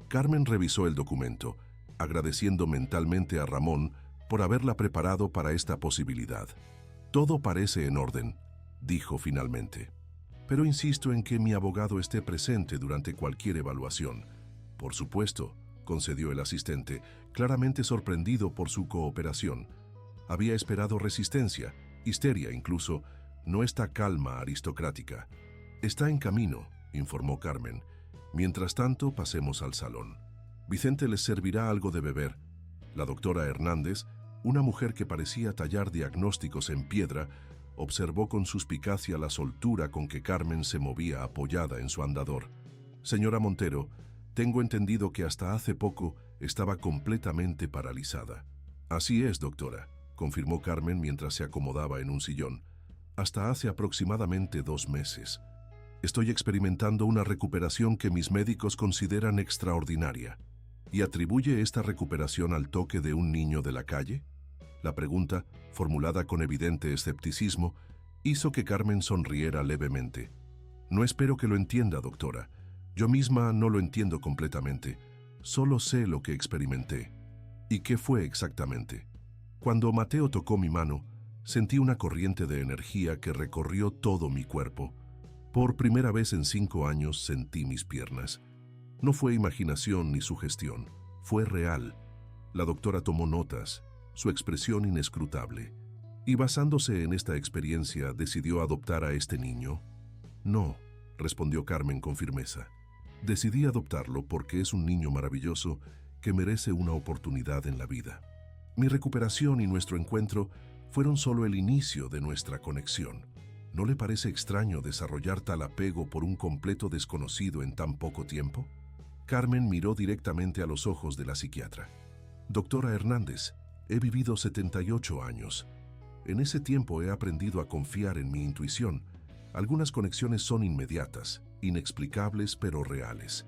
Carmen revisó el documento, agradeciendo mentalmente a Ramón por haberla preparado para esta posibilidad. Todo parece en orden, dijo finalmente. Pero insisto en que mi abogado esté presente durante cualquier evaluación. Por supuesto, concedió el asistente, claramente sorprendido por su cooperación. Había esperado resistencia, histeria incluso, no esta calma aristocrática. Está en camino, informó Carmen. Mientras tanto, pasemos al salón. Vicente les servirá algo de beber. La doctora Hernández, una mujer que parecía tallar diagnósticos en piedra, observó con suspicacia la soltura con que Carmen se movía apoyada en su andador. Señora Montero, tengo entendido que hasta hace poco estaba completamente paralizada. Así es, doctora, confirmó Carmen mientras se acomodaba en un sillón. Hasta hace aproximadamente 2 meses. Estoy experimentando una recuperación que mis médicos consideran extraordinaria. ¿Y atribuye esta recuperación al toque de un niño de la calle? La pregunta, formulada con evidente escepticismo, hizo que Carmen sonriera levemente. No espero que lo entienda, doctora. Yo misma no lo entiendo completamente. Solo sé lo que experimenté. ¿Y qué fue exactamente? Cuando Mateo tocó mi mano, sentí una corriente de energía que recorrió todo mi cuerpo. Por primera vez en 5 años sentí mis piernas. No fue imaginación ni sugestión, fue real. La doctora tomó notas, su expresión inescrutable. ¿Y basándose en esta experiencia decidió adoptar a este niño? No, respondió Carmen con firmeza. Decidí adoptarlo porque es un niño maravilloso que merece una oportunidad en la vida. Mi recuperación y nuestro encuentro fueron solo el inicio de nuestra conexión. ¿No le parece extraño desarrollar tal apego por un completo desconocido en tan poco tiempo? Carmen miró directamente a los ojos de la psiquiatra. Doctora Hernández, he vivido 78 años. En ese tiempo he aprendido a confiar en mi intuición. Algunas conexiones son inmediatas, inexplicables pero reales.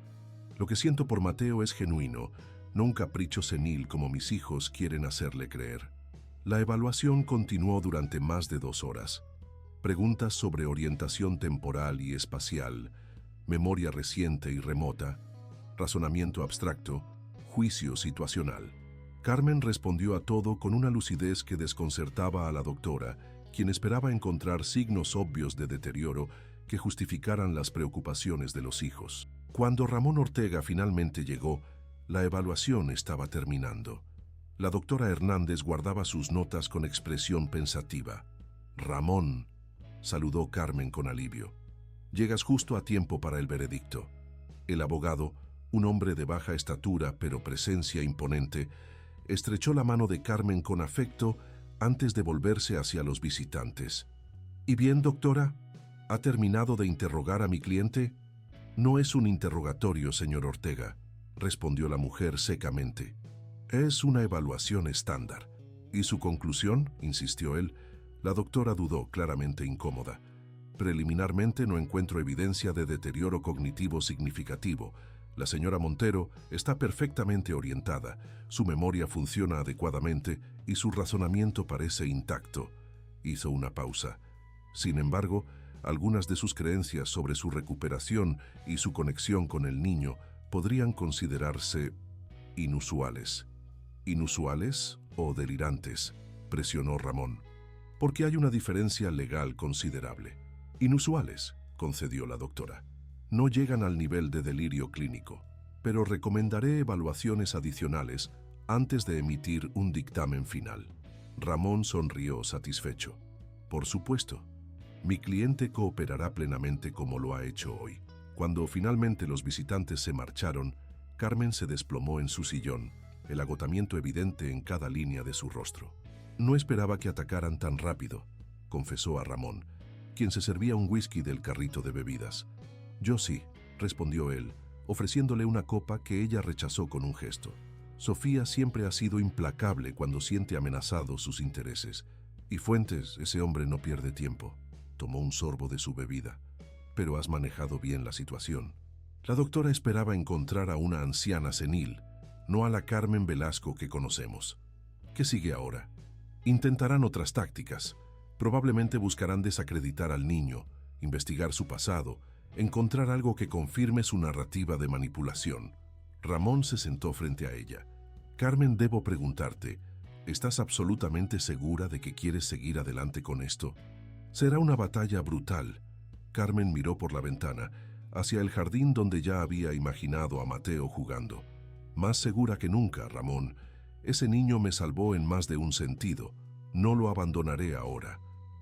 Lo que siento por Mateo es genuino, no un capricho senil como mis hijos quieren hacerle creer. La evaluación continuó durante más de 2 horas. Preguntas sobre orientación temporal y espacial, memoria reciente y remota, razonamiento abstracto, juicio situacional. Carmen respondió a todo con una lucidez que desconcertaba a la doctora, quien esperaba encontrar signos obvios de deterioro que justificaran las preocupaciones de los hijos. Cuando Ramón Ortega finalmente llegó, la evaluación estaba terminando. La doctora Hernández guardaba sus notas con expresión pensativa. Ramón, saludó Carmen con alivio. Llegas justo a tiempo para el veredicto. El abogado, un hombre de baja estatura pero presencia imponente, estrechó la mano de Carmen con afecto antes de volverse hacia los visitantes. ¿Y bien, doctora? ¿Ha terminado de interrogar a mi cliente? No es un interrogatorio, señor Ortega, respondió la mujer secamente. Es una evaluación estándar. ¿Y su conclusión?, insistió él. La doctora dudó, claramente incómoda. Preliminarmente no encuentro evidencia de deterioro cognitivo significativo. La señora Montero está perfectamente orientada, su memoria funciona adecuadamente y su razonamiento parece intacto. Hizo una pausa. Sin embargo, algunas de sus creencias sobre su recuperación y su conexión con el niño podrían considerarse inusuales. ¿Inusuales o delirantes?, presionó Ramón. Porque hay una diferencia legal considerable. Inusuales, concedió la doctora. No llegan al nivel de delirio clínico. pero recomendaré evaluaciones adicionales antes de emitir un dictamen final. Ramón sonrió satisfecho. Por supuesto, mi cliente cooperará plenamente como lo ha hecho hoy. Cuando finalmente los visitantes se marcharon, Carmen se desplomó en su sillón, el agotamiento evidente en cada línea de su rostro. No esperaba que atacaran tan rápido, confesó a Ramón, quien se servía un whisky del carrito de bebidas. Yo sí, respondió él, ofreciéndole una copa que ella rechazó con un gesto. Sofía siempre ha sido implacable cuando siente amenazados sus intereses. Y Fuentes, ese hombre no pierde tiempo. Tomó un sorbo de su bebida. Pero has manejado bien la situación. La doctora esperaba encontrar a una anciana senil, no a la Carmen Velasco que conocemos. ¿Qué sigue ahora? Intentarán otras tácticas. Probablemente buscarán desacreditar al niño, investigar su pasado, encontrar algo que confirme su narrativa de manipulación. Ramón se sentó frente a ella. Carmen, debo preguntarte, ¿estás absolutamente segura de que quieres seguir adelante con esto? Será una batalla brutal. Carmen miró por la ventana, hacia el jardín donde ya había imaginado a Mateo jugando. Más segura que nunca, Ramón. Ese niño me salvó en más de un sentido. No lo abandonaré ahora.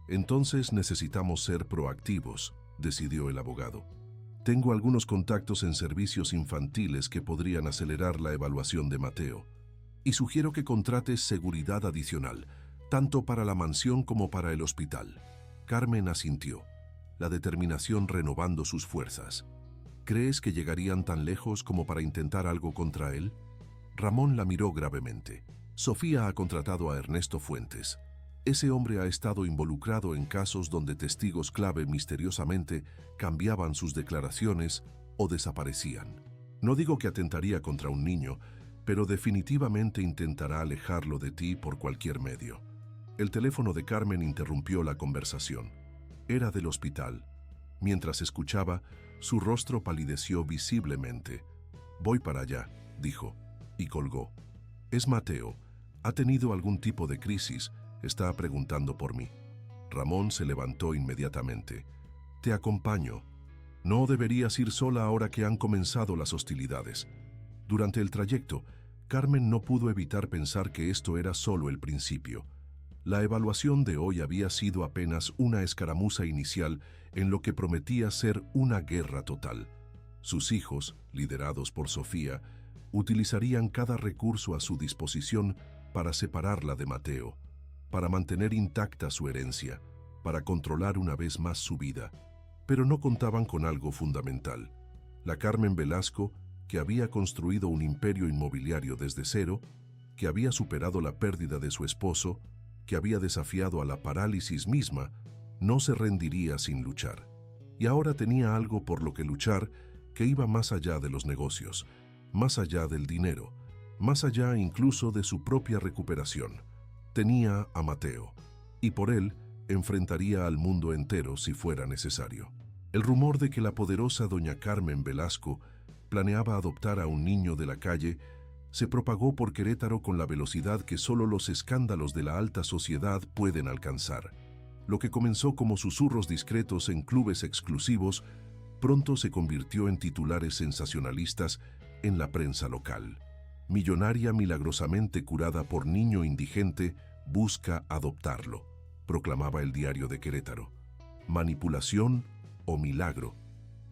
Entonces necesitamos ser proactivos, decidió el abogado. Tengo algunos contactos en servicios infantiles que podrían acelerar la evaluación de Mateo. Y sugiero que contrates seguridad adicional, tanto para la mansión como para el hospital. Carmen asintió, la determinación renovando sus fuerzas. ¿Crees que llegarían tan lejos como para intentar algo contra él? Ramón la miró gravemente. Sofía ha contratado a Ernesto Fuentes. Ese hombre ha estado involucrado en casos donde testigos clave misteriosamente cambiaban sus declaraciones o desaparecían. No digo que atentaría contra un niño, pero definitivamente intentará alejarlo de ti por cualquier medio. El teléfono de Carmen interrumpió la conversación. Era del hospital. Mientras escuchaba, su rostro palideció visiblemente. Voy para allá, dijo, y colgó. Es Mateo. ¿Ha tenido algún tipo de crisis? Está preguntando por mí. Ramón se levantó inmediatamente. Te acompaño. No deberías ir sola ahora que han comenzado las hostilidades. Durante el trayecto, Carmen no pudo evitar pensar que esto era solo el principio. La evaluación de hoy había sido apenas una escaramuza inicial en lo que prometía ser una guerra total. Sus hijos, liderados por Sofía, utilizarían cada recurso a su disposición para separarla de Mateo, para mantener intacta su herencia, para controlar una vez más su vida. Pero no contaban con algo fundamental. La Carmen Velasco, que había construido un imperio inmobiliario desde cero, que había superado la pérdida de su esposo, que había desafiado a la parálisis misma, no se rendiría sin luchar. Y ahora tenía algo por lo que luchar que iba más allá de los negocios, más allá del dinero, más allá incluso de su propia recuperación. Tenía a Mateo, y por él enfrentaría al mundo entero si fuera necesario. El rumor de que la poderosa doña Carmen Velasco planeaba adoptar a un niño de la calle se propagó por Querétaro con la velocidad que solo los escándalos de la alta sociedad pueden alcanzar. Lo que comenzó como susurros discretos en clubes exclusivos, pronto se convirtió en titulares sensacionalistas en la prensa local. Millonaria milagrosamente curada por niño indigente busca adoptarlo, proclamaba el diario de Querétaro. Manipulación o milagro.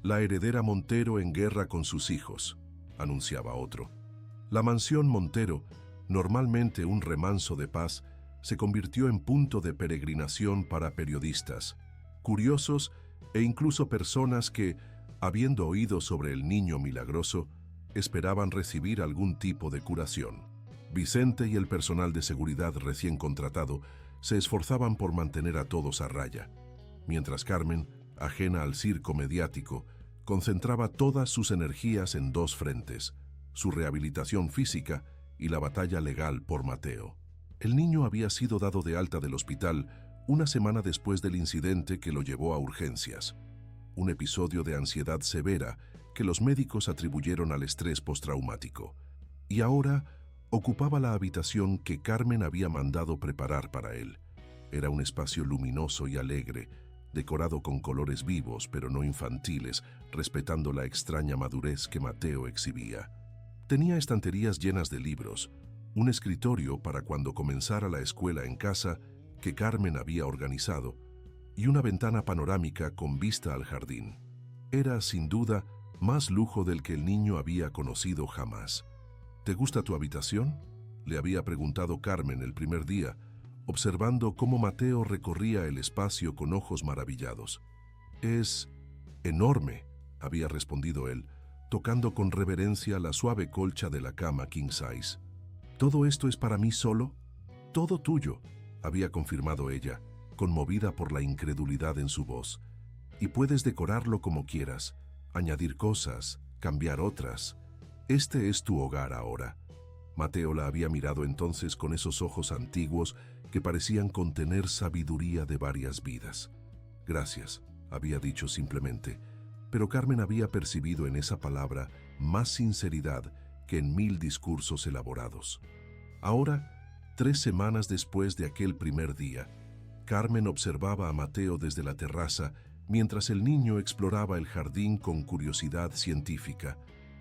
La heredera Montero en guerra con sus hijos, anunciaba otro. La mansión Montero, normalmente un remanso de paz, se convirtió en punto de peregrinación para periodistas, curiosos e incluso personas que, habiendo oído sobre el niño milagroso, esperaban recibir algún tipo de curación. Vicente y el personal de seguridad recién contratado se esforzaban por mantener a todos a raya, mientras Carmen, ajena al circo mediático, concentraba todas sus energías en dos frentes: su rehabilitación física y la batalla legal por Mateo. El niño había sido dado de alta del hospital una semana después del incidente que lo llevó a urgencias, un episodio de ansiedad severa que los médicos atribuyeron al estrés postraumático, y ahora ocupaba la habitación que Carmen había mandado preparar para él. Era un espacio luminoso y alegre, decorado con colores vivos pero no infantiles, respetando la extraña madurez que Mateo exhibía. Tenía estanterías llenas de libros, un escritorio para cuando comenzara la escuela en casa que Carmen había organizado y una ventana panorámica con vista al jardín. Era, sin duda, más lujo del que el niño había conocido jamás. ¿Te gusta tu habitación?, le había preguntado Carmen el primer día, observando cómo Mateo recorría el espacio con ojos maravillados. «Es enorme», había respondido él, tocando con reverencia la suave colcha de la cama king size. «¿Todo esto es para mí solo?» «Todo tuyo», había confirmado ella, conmovida por la incredulidad en su voz. «Y puedes decorarlo como quieras, añadir cosas, cambiar otras. Este es tu hogar ahora». Mateo la había mirado entonces con esos ojos antiguos que parecían contener sabiduría de varias vidas. «Gracias», había dicho simplemente, pero Carmen había percibido en esa palabra más sinceridad que en 1000 discursos elaborados. Ahora, 3 semanas después de aquel primer día, Carmen observaba a Mateo desde la terraza mientras el niño exploraba el jardín con curiosidad científica,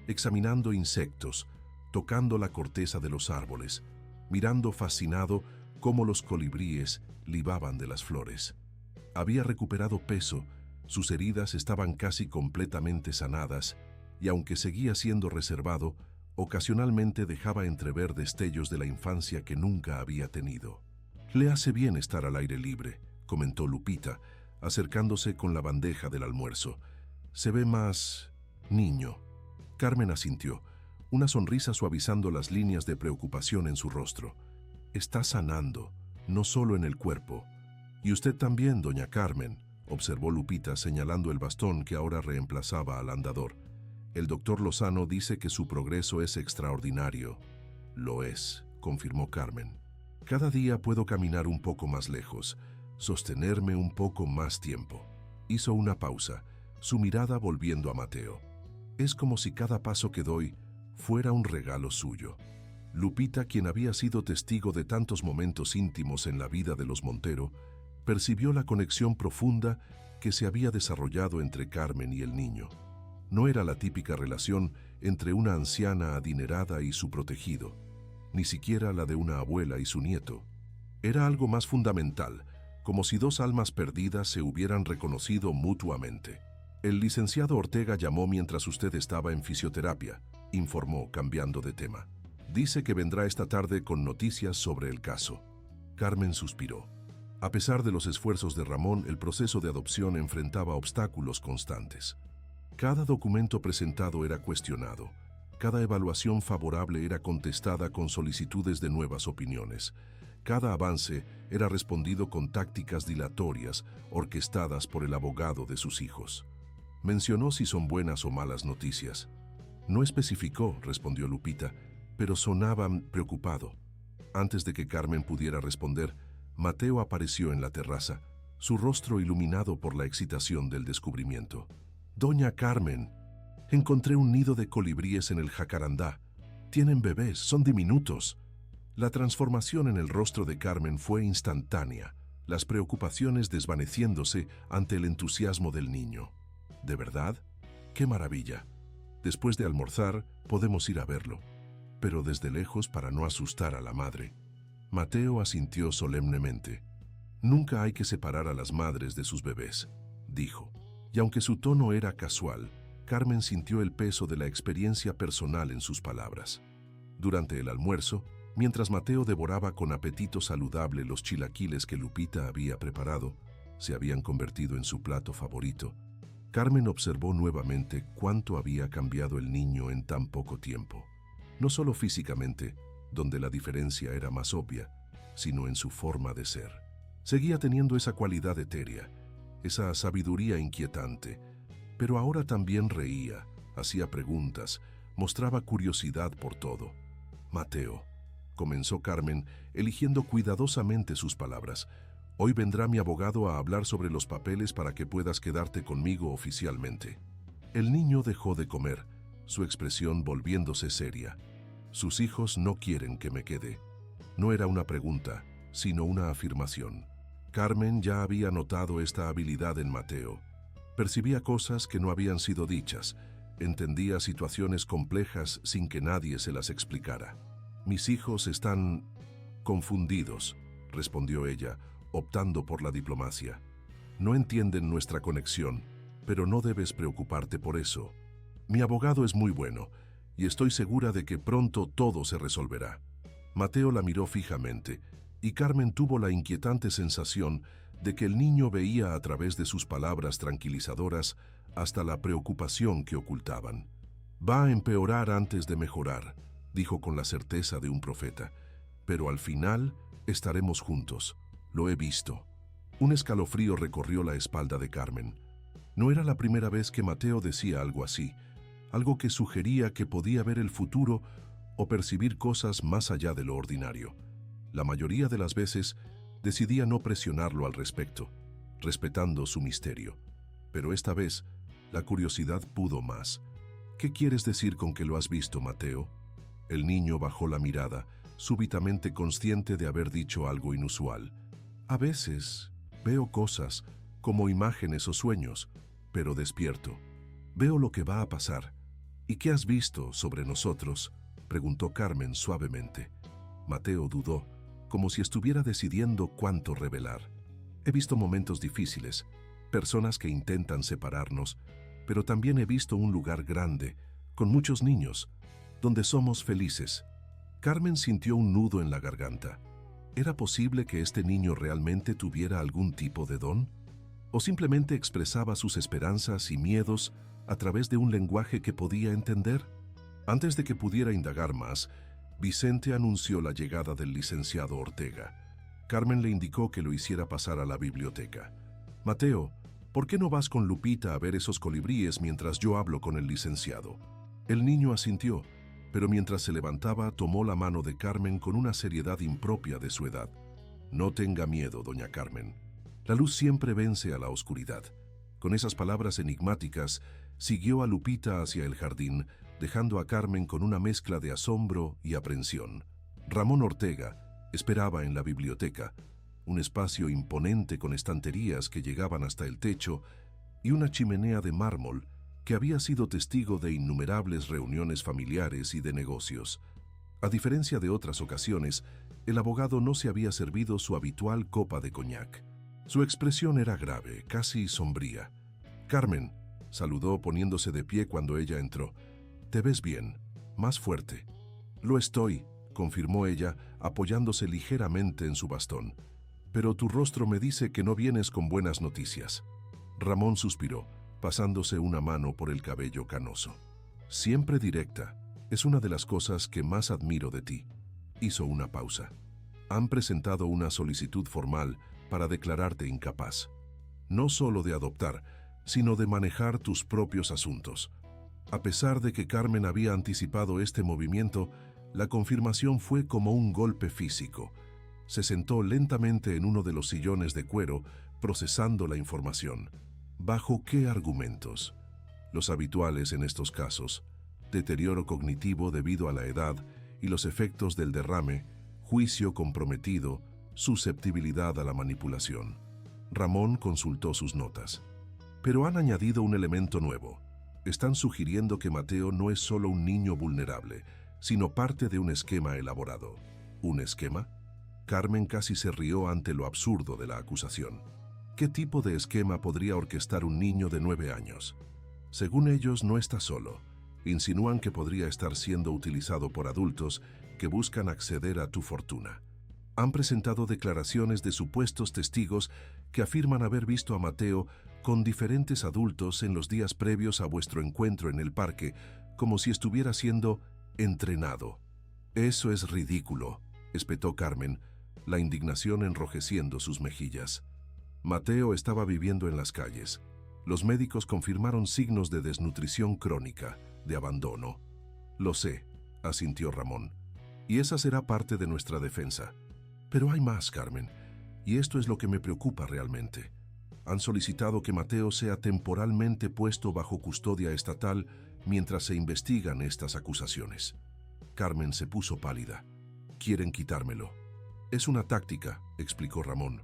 examinando insectos, tocando la corteza de los árboles, mirando fascinado cómo los colibríes libaban de las flores. Había recuperado peso, sus heridas estaban casi completamente sanadas, y aunque seguía siendo reservado, ocasionalmente dejaba entrever destellos de la infancia que nunca había tenido. «Le hace bien estar al aire libre», comentó Lupita, acercándose con la bandeja del almuerzo. «Se ve más niño». Carmen asintió, una sonrisa suavizando las líneas de preocupación en su rostro. «Está sanando, no solo en el cuerpo». «Y usted también, doña Carmen», observó Lupita señalando el bastón que ahora reemplazaba al andador. «El doctor Lozano dice que su progreso es extraordinario». «Lo es», confirmó Carmen. «Cada día puedo caminar un poco más lejos, sostenerme un poco más tiempo». Hizo una pausa, su mirada volviendo a Mateo. «Es como si cada paso que doy fuera un regalo suyo». Lupita, quien había sido testigo de tantos momentos íntimos en la vida de los Montero, percibió la conexión profunda que se había desarrollado entre Carmen y el niño. No era la típica relación entre una anciana adinerada y su protegido, ni siquiera la de una abuela y su nieto. Era algo más fundamental, como si 2 almas perdidas se hubieran reconocido mutuamente. «El licenciado Ortega llamó mientras usted estaba en fisioterapia», informó, cambiando de tema. «Dice que vendrá esta tarde con noticias sobre el caso». Carmen suspiró. A pesar de los esfuerzos de Ramón, el proceso de adopción enfrentaba obstáculos constantes. Cada documento presentado era cuestionado. Cada evaluación favorable era contestada con solicitudes de nuevas opiniones. Cada avance era respondido con tácticas dilatorias orquestadas por el abogado de sus hijos. Mencionó si son buenas o malas noticias. «No especificó», respondió Lupita, pero sonaba preocupado. Antes de que Carmen pudiera responder, Mateo apareció en la terraza, su rostro iluminado por la excitación del descubrimiento. «Doña Carmen, encontré un nido de colibríes en el jacarandá. Tienen bebés, son diminutos». La transformación en el rostro de Carmen fue instantánea, las preocupaciones desvaneciéndose ante el entusiasmo del niño. «¿De verdad? ¡Qué maravilla! Después de almorzar, podemos ir a verlo, pero desde lejos para no asustar a la madre». Mateo asintió solemnemente. «Nunca hay que separar a las madres de sus bebés», dijo. Y aunque su tono era casual, Carmen sintió el peso de la experiencia personal en sus palabras. Durante el almuerzo, mientras Mateo devoraba con apetito saludable los chilaquiles que Lupita había preparado, se habían convertido en su plato favorito, Carmen observó nuevamente cuánto había cambiado el niño en tan poco tiempo. No solo físicamente, donde la diferencia era más obvia, sino en su forma de ser. Seguía teniendo esa cualidad etérea, esa sabiduría inquietante, pero ahora también reía, hacía preguntas, mostraba curiosidad por todo. «Mateo», comenzó Carmen, eligiendo cuidadosamente sus palabras, «hoy vendrá mi abogado a hablar sobre los papeles para que puedas quedarte conmigo oficialmente». El niño dejó de comer, su expresión volviéndose seria. «Sus hijos no quieren que me quede». No era una pregunta, sino una afirmación. Carmen ya había notado esta habilidad en Mateo. Percibía cosas que no habían sido dichas, entendía situaciones complejas sin que nadie se las explicara. «Mis hijos están confundidos», respondió ella, optando por la diplomacia. «No entienden nuestra conexión, pero no debes preocuparte por eso. Mi abogado es muy bueno, y estoy segura de que pronto todo se resolverá». Mateo la miró fijamente, y Carmen tuvo la inquietante sensación de que el niño veía a través de sus palabras tranquilizadoras hasta la preocupación que ocultaban. «Va a empeorar antes de mejorar», dijo con la certeza de un profeta, «pero al final estaremos juntos. Lo he visto». Un escalofrío recorrió la espalda de Carmen. No era la primera vez que Mateo decía algo así, algo que sugería que podía ver el futuro o percibir cosas más allá de lo ordinario. La mayoría de las veces decidía no presionarlo al respecto, respetando su misterio. Pero esta vez, la curiosidad pudo más. «¿Qué quieres decir con que lo has visto, Mateo?». El niño bajó la mirada, súbitamente consciente de haber dicho algo inusual. «A veces veo cosas, como imágenes o sueños, pero despierto. Veo lo que va a pasar». «¿Y qué has visto sobre nosotros?», preguntó Carmen suavemente. Mateo dudó, como si estuviera decidiendo cuánto revelar. «He visto momentos difíciles, personas que intentan separarnos, pero también he visto un lugar grande, con muchos niños, donde somos felices». Carmen sintió un nudo en la garganta. ¿Era posible que este niño realmente tuviera algún tipo de don? ¿O simplemente expresaba sus esperanzas y miedos a través de un lenguaje que podía entender? Antes de que pudiera indagar más, Vicente anunció la llegada del licenciado Ortega. Carmen le indicó que lo hiciera pasar a la biblioteca. «Mateo, ¿por qué no vas con Lupita a ver esos colibríes mientras yo hablo con el licenciado?». El niño asintió, pero mientras se levantaba tomó la mano de Carmen con una seriedad impropia de su edad. «No tenga miedo, doña Carmen. La luz siempre vence a la oscuridad». Con esas palabras enigmáticas, siguió a Lupita hacia el jardín, dejando a Carmen con una mezcla de asombro y aprensión. Ramón Ortega esperaba en la biblioteca, un espacio imponente con estanterías que llegaban hasta el techo y una chimenea de mármol que había sido testigo de innumerables reuniones familiares y de negocios. A diferencia de otras ocasiones, el abogado no se había servido su habitual copa de coñac. Su expresión era grave, casi sombría. «Carmen», saludó poniéndose de pie cuando ella entró. «Te ves bien, más fuerte». «Lo estoy», confirmó ella, apoyándose ligeramente en su bastón. «Pero tu rostro me dice que no vienes con buenas noticias». Ramón suspiró, pasándose una mano por el cabello canoso. «Siempre directa, es una de las cosas que más admiro de ti». Hizo una pausa. «Han presentado una solicitud formal para declararte incapaz, no solo de adoptar, sino de manejar tus propios asuntos». A pesar de que Carmen había anticipado este movimiento, la confirmación fue como un golpe físico. Se sentó lentamente en uno de los sillones de cuero, procesando la información. ¿Bajo qué argumentos? Los habituales en estos casos: deterioro cognitivo debido a la edad y los efectos del derrame, juicio comprometido, susceptibilidad a la manipulación. Ramón consultó sus notas. Pero han añadido un elemento nuevo. Están sugiriendo que Mateo no es solo un niño vulnerable, sino parte de un esquema elaborado. ¿Un esquema? Carmen casi se rió ante lo absurdo de la acusación. ¿Qué tipo de esquema podría orquestar un niño de 9 años? Según ellos, no está solo. Insinúan que podría estar siendo utilizado por adultos que buscan acceder a tu fortuna. Han presentado declaraciones de supuestos testigos que afirman haber visto a Mateo con diferentes adultos en los días previos a vuestro encuentro en el parque, como si estuviera siendo entrenado. «Eso es ridículo», espetó Carmen, la indignación enrojeciendo sus mejillas. Mateo estaba viviendo en las calles. Los médicos confirmaron signos de desnutrición crónica, de abandono. «Lo sé», asintió Ramón, «y esa será parte de nuestra defensa. Pero hay más, Carmen, y esto es lo que me preocupa realmente. Han solicitado que Mateo sea temporalmente puesto bajo custodia estatal mientras se investigan estas acusaciones». Carmen se puso pálida. «Quieren quitármelo». «Es una táctica», explicó Ramón.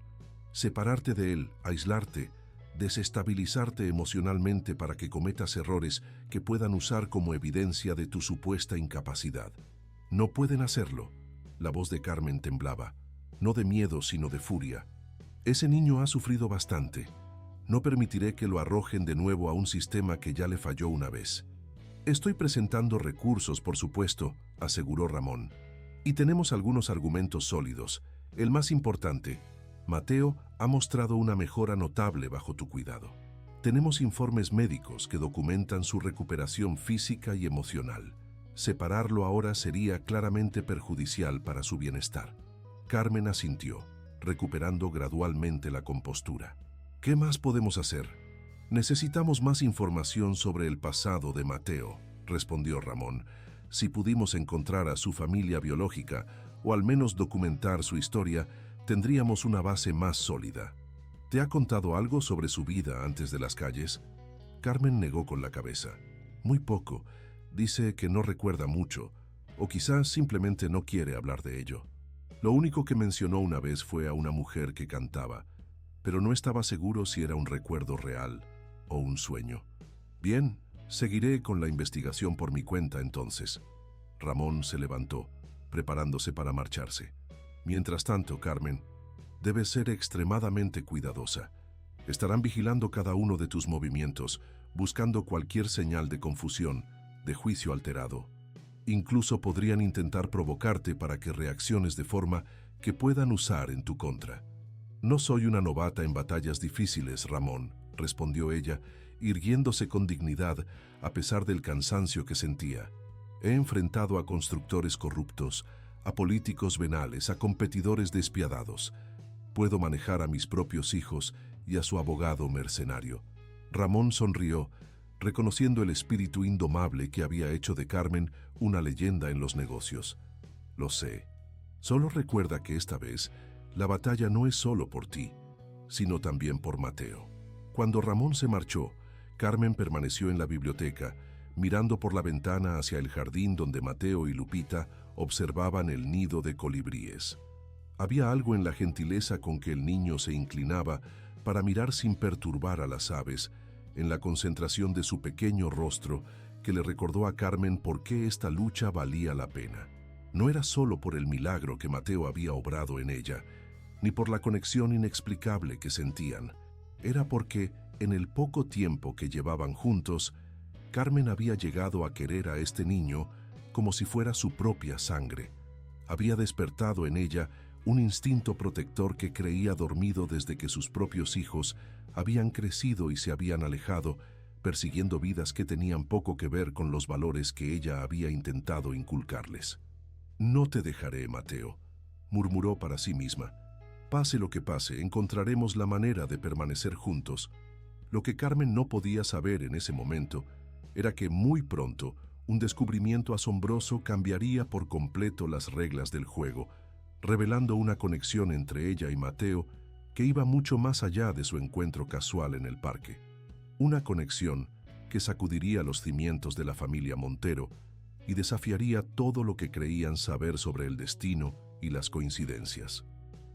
Separarte de él, aislarte, desestabilizarte emocionalmente para que cometas errores que puedan usar como evidencia de tu supuesta incapacidad. No pueden hacerlo. La voz de Carmen temblaba, no de miedo sino de furia. Ese niño ha sufrido bastante. No permitiré que lo arrojen de nuevo a un sistema que ya le falló una vez. Estoy presentando recursos, por supuesto, aseguró Ramón. Y tenemos algunos argumentos sólidos. El más importante, Mateo ha mostrado una mejora notable bajo tu cuidado. Tenemos informes médicos que documentan su recuperación física y emocional. Separarlo ahora sería claramente perjudicial para su bienestar. Carmen asintió, recuperando gradualmente la compostura. ¿Qué más podemos hacer? Necesitamos más información sobre el pasado de Mateo, respondió Ramón. Si pudimos encontrar a su familia biológica, o al menos documentar su historia, tendríamos una base más sólida. ¿Te ha contado algo sobre su vida antes de las calles? Carmen negó con la cabeza. Muy poco. Dice que no recuerda mucho, o quizás simplemente no quiere hablar de ello. Lo único que mencionó una vez fue a una mujer que cantaba, pero no estaba seguro si era un recuerdo real o un sueño. Bien, seguiré con la investigación por mi cuenta entonces. Ramón se levantó, preparándose para marcharse. Mientras tanto, Carmen, debes ser extremadamente cuidadosa. Estarán vigilando cada uno de tus movimientos, buscando cualquier señal de confusión, de juicio alterado. Incluso podrían intentar provocarte para que reacciones de forma que puedan usar en tu contra. No soy una novata en batallas difíciles, Ramón, respondió ella, irguiéndose con dignidad a pesar del cansancio que sentía. He enfrentado a constructores corruptos, a políticos venales, a competidores despiadados. Puedo manejar a mis propios hijos y a su abogado mercenario. Ramón sonrió, reconociendo el espíritu indomable que había hecho de Carmen una leyenda en los negocios. Lo sé. Solo recuerda que esta vez la batalla no es solo por ti, sino también por Mateo. Cuando Ramón se marchó, Carmen permaneció en la biblioteca, mirando por la ventana hacia el jardín donde Mateo y Lupita observaban el nido de colibríes. Había algo en la gentileza con que el niño se inclinaba para mirar sin perturbar a las aves, en la concentración de su pequeño rostro que le recordó a Carmen por qué esta lucha valía la pena. No era solo por el milagro que Mateo había obrado en ella, ni por la conexión inexplicable que sentían. Era porque, en el poco tiempo que llevaban juntos, Carmen había llegado a querer a este niño como si fuera su propia sangre. Había despertado en ella un instinto protector que creía dormido desde que sus propios hijos habían crecido y se habían alejado, persiguiendo vidas que tenían poco que ver con los valores que ella había intentado inculcarles. «No te dejaré, Mateo», murmuró para sí misma. «Pase lo que pase, encontraremos la manera de permanecer juntos». Lo que Carmen no podía saber en ese momento era que muy pronto un descubrimiento asombroso cambiaría por completo las reglas del juego, revelando una conexión entre ella y Mateo que iba mucho más allá de su encuentro casual en el parque. Una conexión que sacudiría los cimientos de la familia Montero y desafiaría todo lo que creían saber sobre el destino y las coincidencias.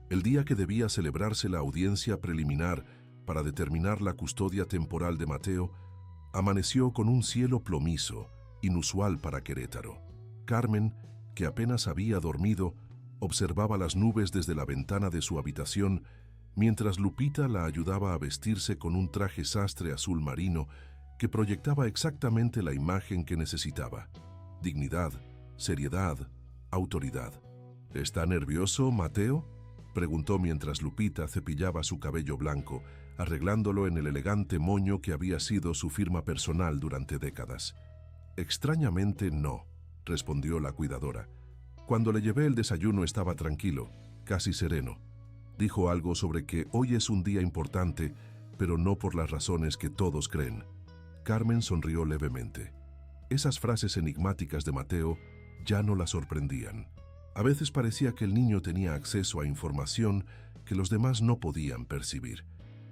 El día que debía celebrarse la audiencia preliminar para determinar la custodia temporal de Mateo, amaneció con un cielo plomizo, inusual para Querétaro. Carmen, que apenas había dormido, observaba las nubes desde la ventana de su habitación, mientras Lupita la ayudaba a vestirse con un traje sastre azul marino que proyectaba exactamente la imagen que necesitaba. Dignidad, seriedad, autoridad. ¿Está nervioso, Mateo?, preguntó mientras Lupita cepillaba su cabello blanco, arreglándolo en el elegante moño que había sido su firma personal durante décadas. «Extrañamente no», respondió la cuidadora. «Cuando le llevé el desayuno estaba tranquilo, casi sereno. Dijo algo sobre que hoy es un día importante, pero no por las razones que todos creen». Carmen sonrió levemente. Esas frases enigmáticas de Mateo ya no la sorprendían. A veces parecía que el niño tenía acceso a información que los demás no podían percibir.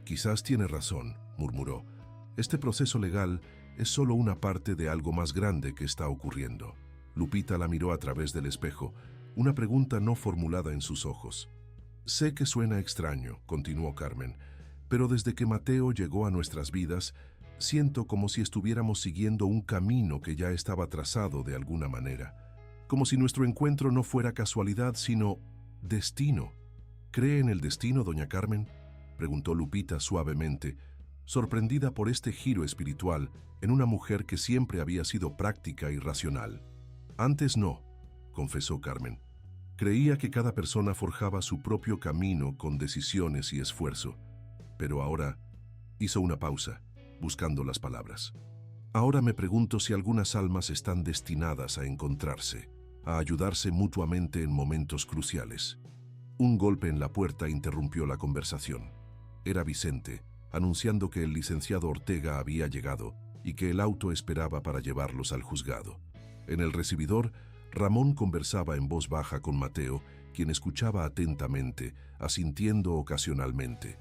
«Quizás tiene razón», murmuró. «Este proceso legal es solo una parte de algo más grande que está ocurriendo». Lupita la miró a través del espejo, una pregunta no formulada en sus ojos. Sé que suena extraño, continuó Carmen, pero desde que Mateo llegó a nuestras vidas, siento como si estuviéramos siguiendo un camino que ya estaba trazado de alguna manera. Como si nuestro encuentro no fuera casualidad, sino destino. ¿Cree en el destino, doña Carmen?, preguntó Lupita suavemente, sorprendida por este giro espiritual en una mujer que siempre había sido práctica y racional. Antes no, confesó Carmen. Creía que cada persona forjaba su propio camino con decisiones y esfuerzo, pero ahora hizo una pausa, buscando las palabras. Ahora me pregunto si algunas almas están destinadas a encontrarse, a ayudarse mutuamente en momentos cruciales. Un golpe en la puerta interrumpió la conversación. Era Vicente, anunciando que el licenciado Ortega había llegado y que el auto esperaba para llevarlos al juzgado. En el recibidor, Ramón conversaba en voz baja con Mateo, quien escuchaba atentamente, asintiendo ocasionalmente.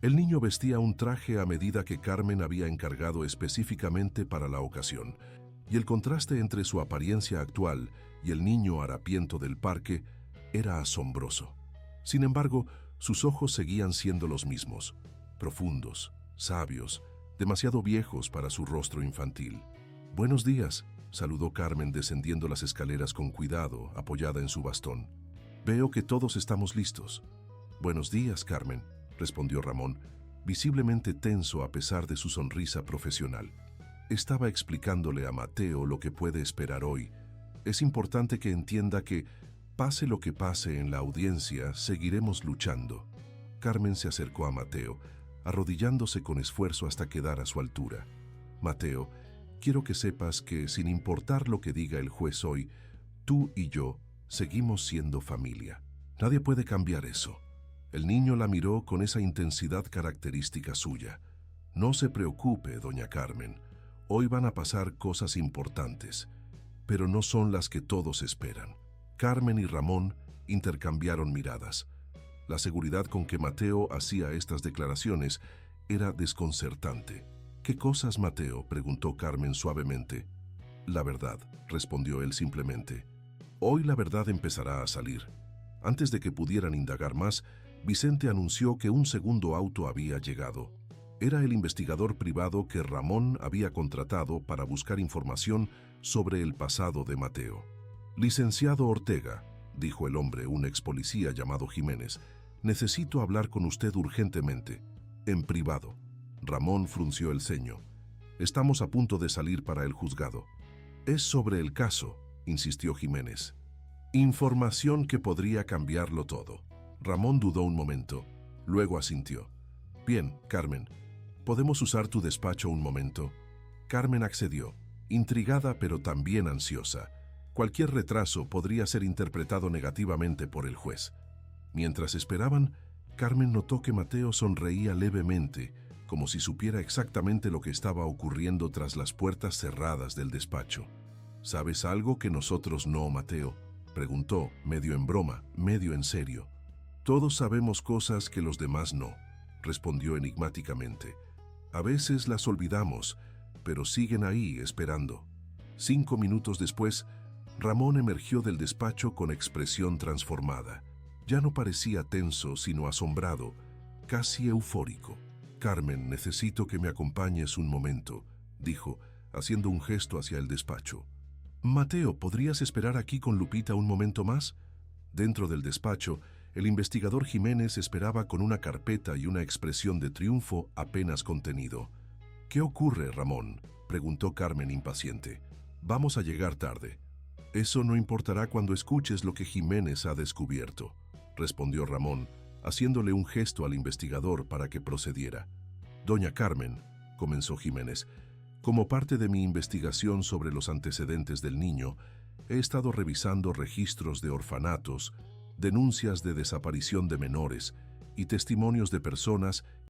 El niño vestía un traje a medida que Carmen había encargado específicamente para la ocasión, y el contraste entre su apariencia actual y el niño harapiento del parque era asombroso. Sin embargo, sus ojos seguían siendo los mismos, profundos, sabios, demasiado viejos para su rostro infantil. «Buenos días», saludó Carmen descendiendo las escaleras con cuidado, apoyada en su bastón. «Veo que todos estamos listos». «Buenos días, Carmen», respondió Ramón, visiblemente tenso a pesar de su sonrisa profesional. Estaba explicándole a Mateo lo que puede esperar hoy. Es importante que entienda que, pase lo que pase en la audiencia, seguiremos luchando. Carmen se acercó a Mateo, arrodillándose con esfuerzo hasta quedar a su altura. «Mateo, quiero que sepas que, sin importar lo que diga el juez hoy, tú y yo seguimos siendo familia. Nadie puede cambiar eso». El niño la miró con esa intensidad característica suya. «No se preocupe, doña Carmen. Hoy van a pasar cosas importantes, pero no son las que todos esperan». Carmen y Ramón intercambiaron miradas. La seguridad con que Mateo hacía estas declaraciones era desconcertante. «¿Qué cosas, Mateo?», preguntó Carmen suavemente. «La verdad», respondió él simplemente. «Hoy la verdad empezará a salir». Antes de que pudieran indagar más, Vicente anunció que un segundo auto había llegado. Era el investigador privado que Ramón había contratado para buscar información sobre el pasado de Mateo. «Licenciado Ortega», dijo el hombre, un ex policía llamado Jiménez, «necesito hablar con usted urgentemente, en privado». Ramón frunció el ceño. «Estamos a punto de salir para el juzgado». «Es sobre el caso», insistió Jiménez. «Información que podría cambiarlo todo». Ramón dudó un momento, luego asintió. «Bien, Carmen, ¿podemos usar tu despacho un momento?». Carmen accedió, intrigada pero también ansiosa. Cualquier retraso podría ser interpretado negativamente por el juez. Mientras esperaban, Carmen notó que Mateo sonreía levemente, como si supiera exactamente lo que estaba ocurriendo tras las puertas cerradas del despacho. «¿Sabes algo que nosotros no, Mateo?», preguntó, medio en broma, medio en serio. «Todos sabemos cosas que los demás no», respondió enigmáticamente. «A veces las olvidamos, pero siguen ahí esperando». 5 minutos después, Ramón emergió del despacho con expresión transformada. Ya no parecía tenso, sino asombrado, casi eufórico. «Carmen, necesito que me acompañes un momento», dijo, haciendo un gesto hacia el despacho. «Mateo, ¿podrías esperar aquí con Lupita un momento más?». Dentro del despacho, el investigador Jiménez esperaba con una carpeta y una expresión de triunfo apenas contenido. «¿Qué ocurre, Ramón?», preguntó Carmen impaciente. «Vamos a llegar tarde». «Eso no importará cuando escuches lo que Jiménez ha descubierto», respondió Ramón, haciéndole un gesto al investigador para que procediera. «Doña Carmen», comenzó Jiménez, «como parte de mi investigación sobre los antecedentes del niño, he estado revisando registros de orfanatos, denuncias de desaparición de menores y testimonios de personas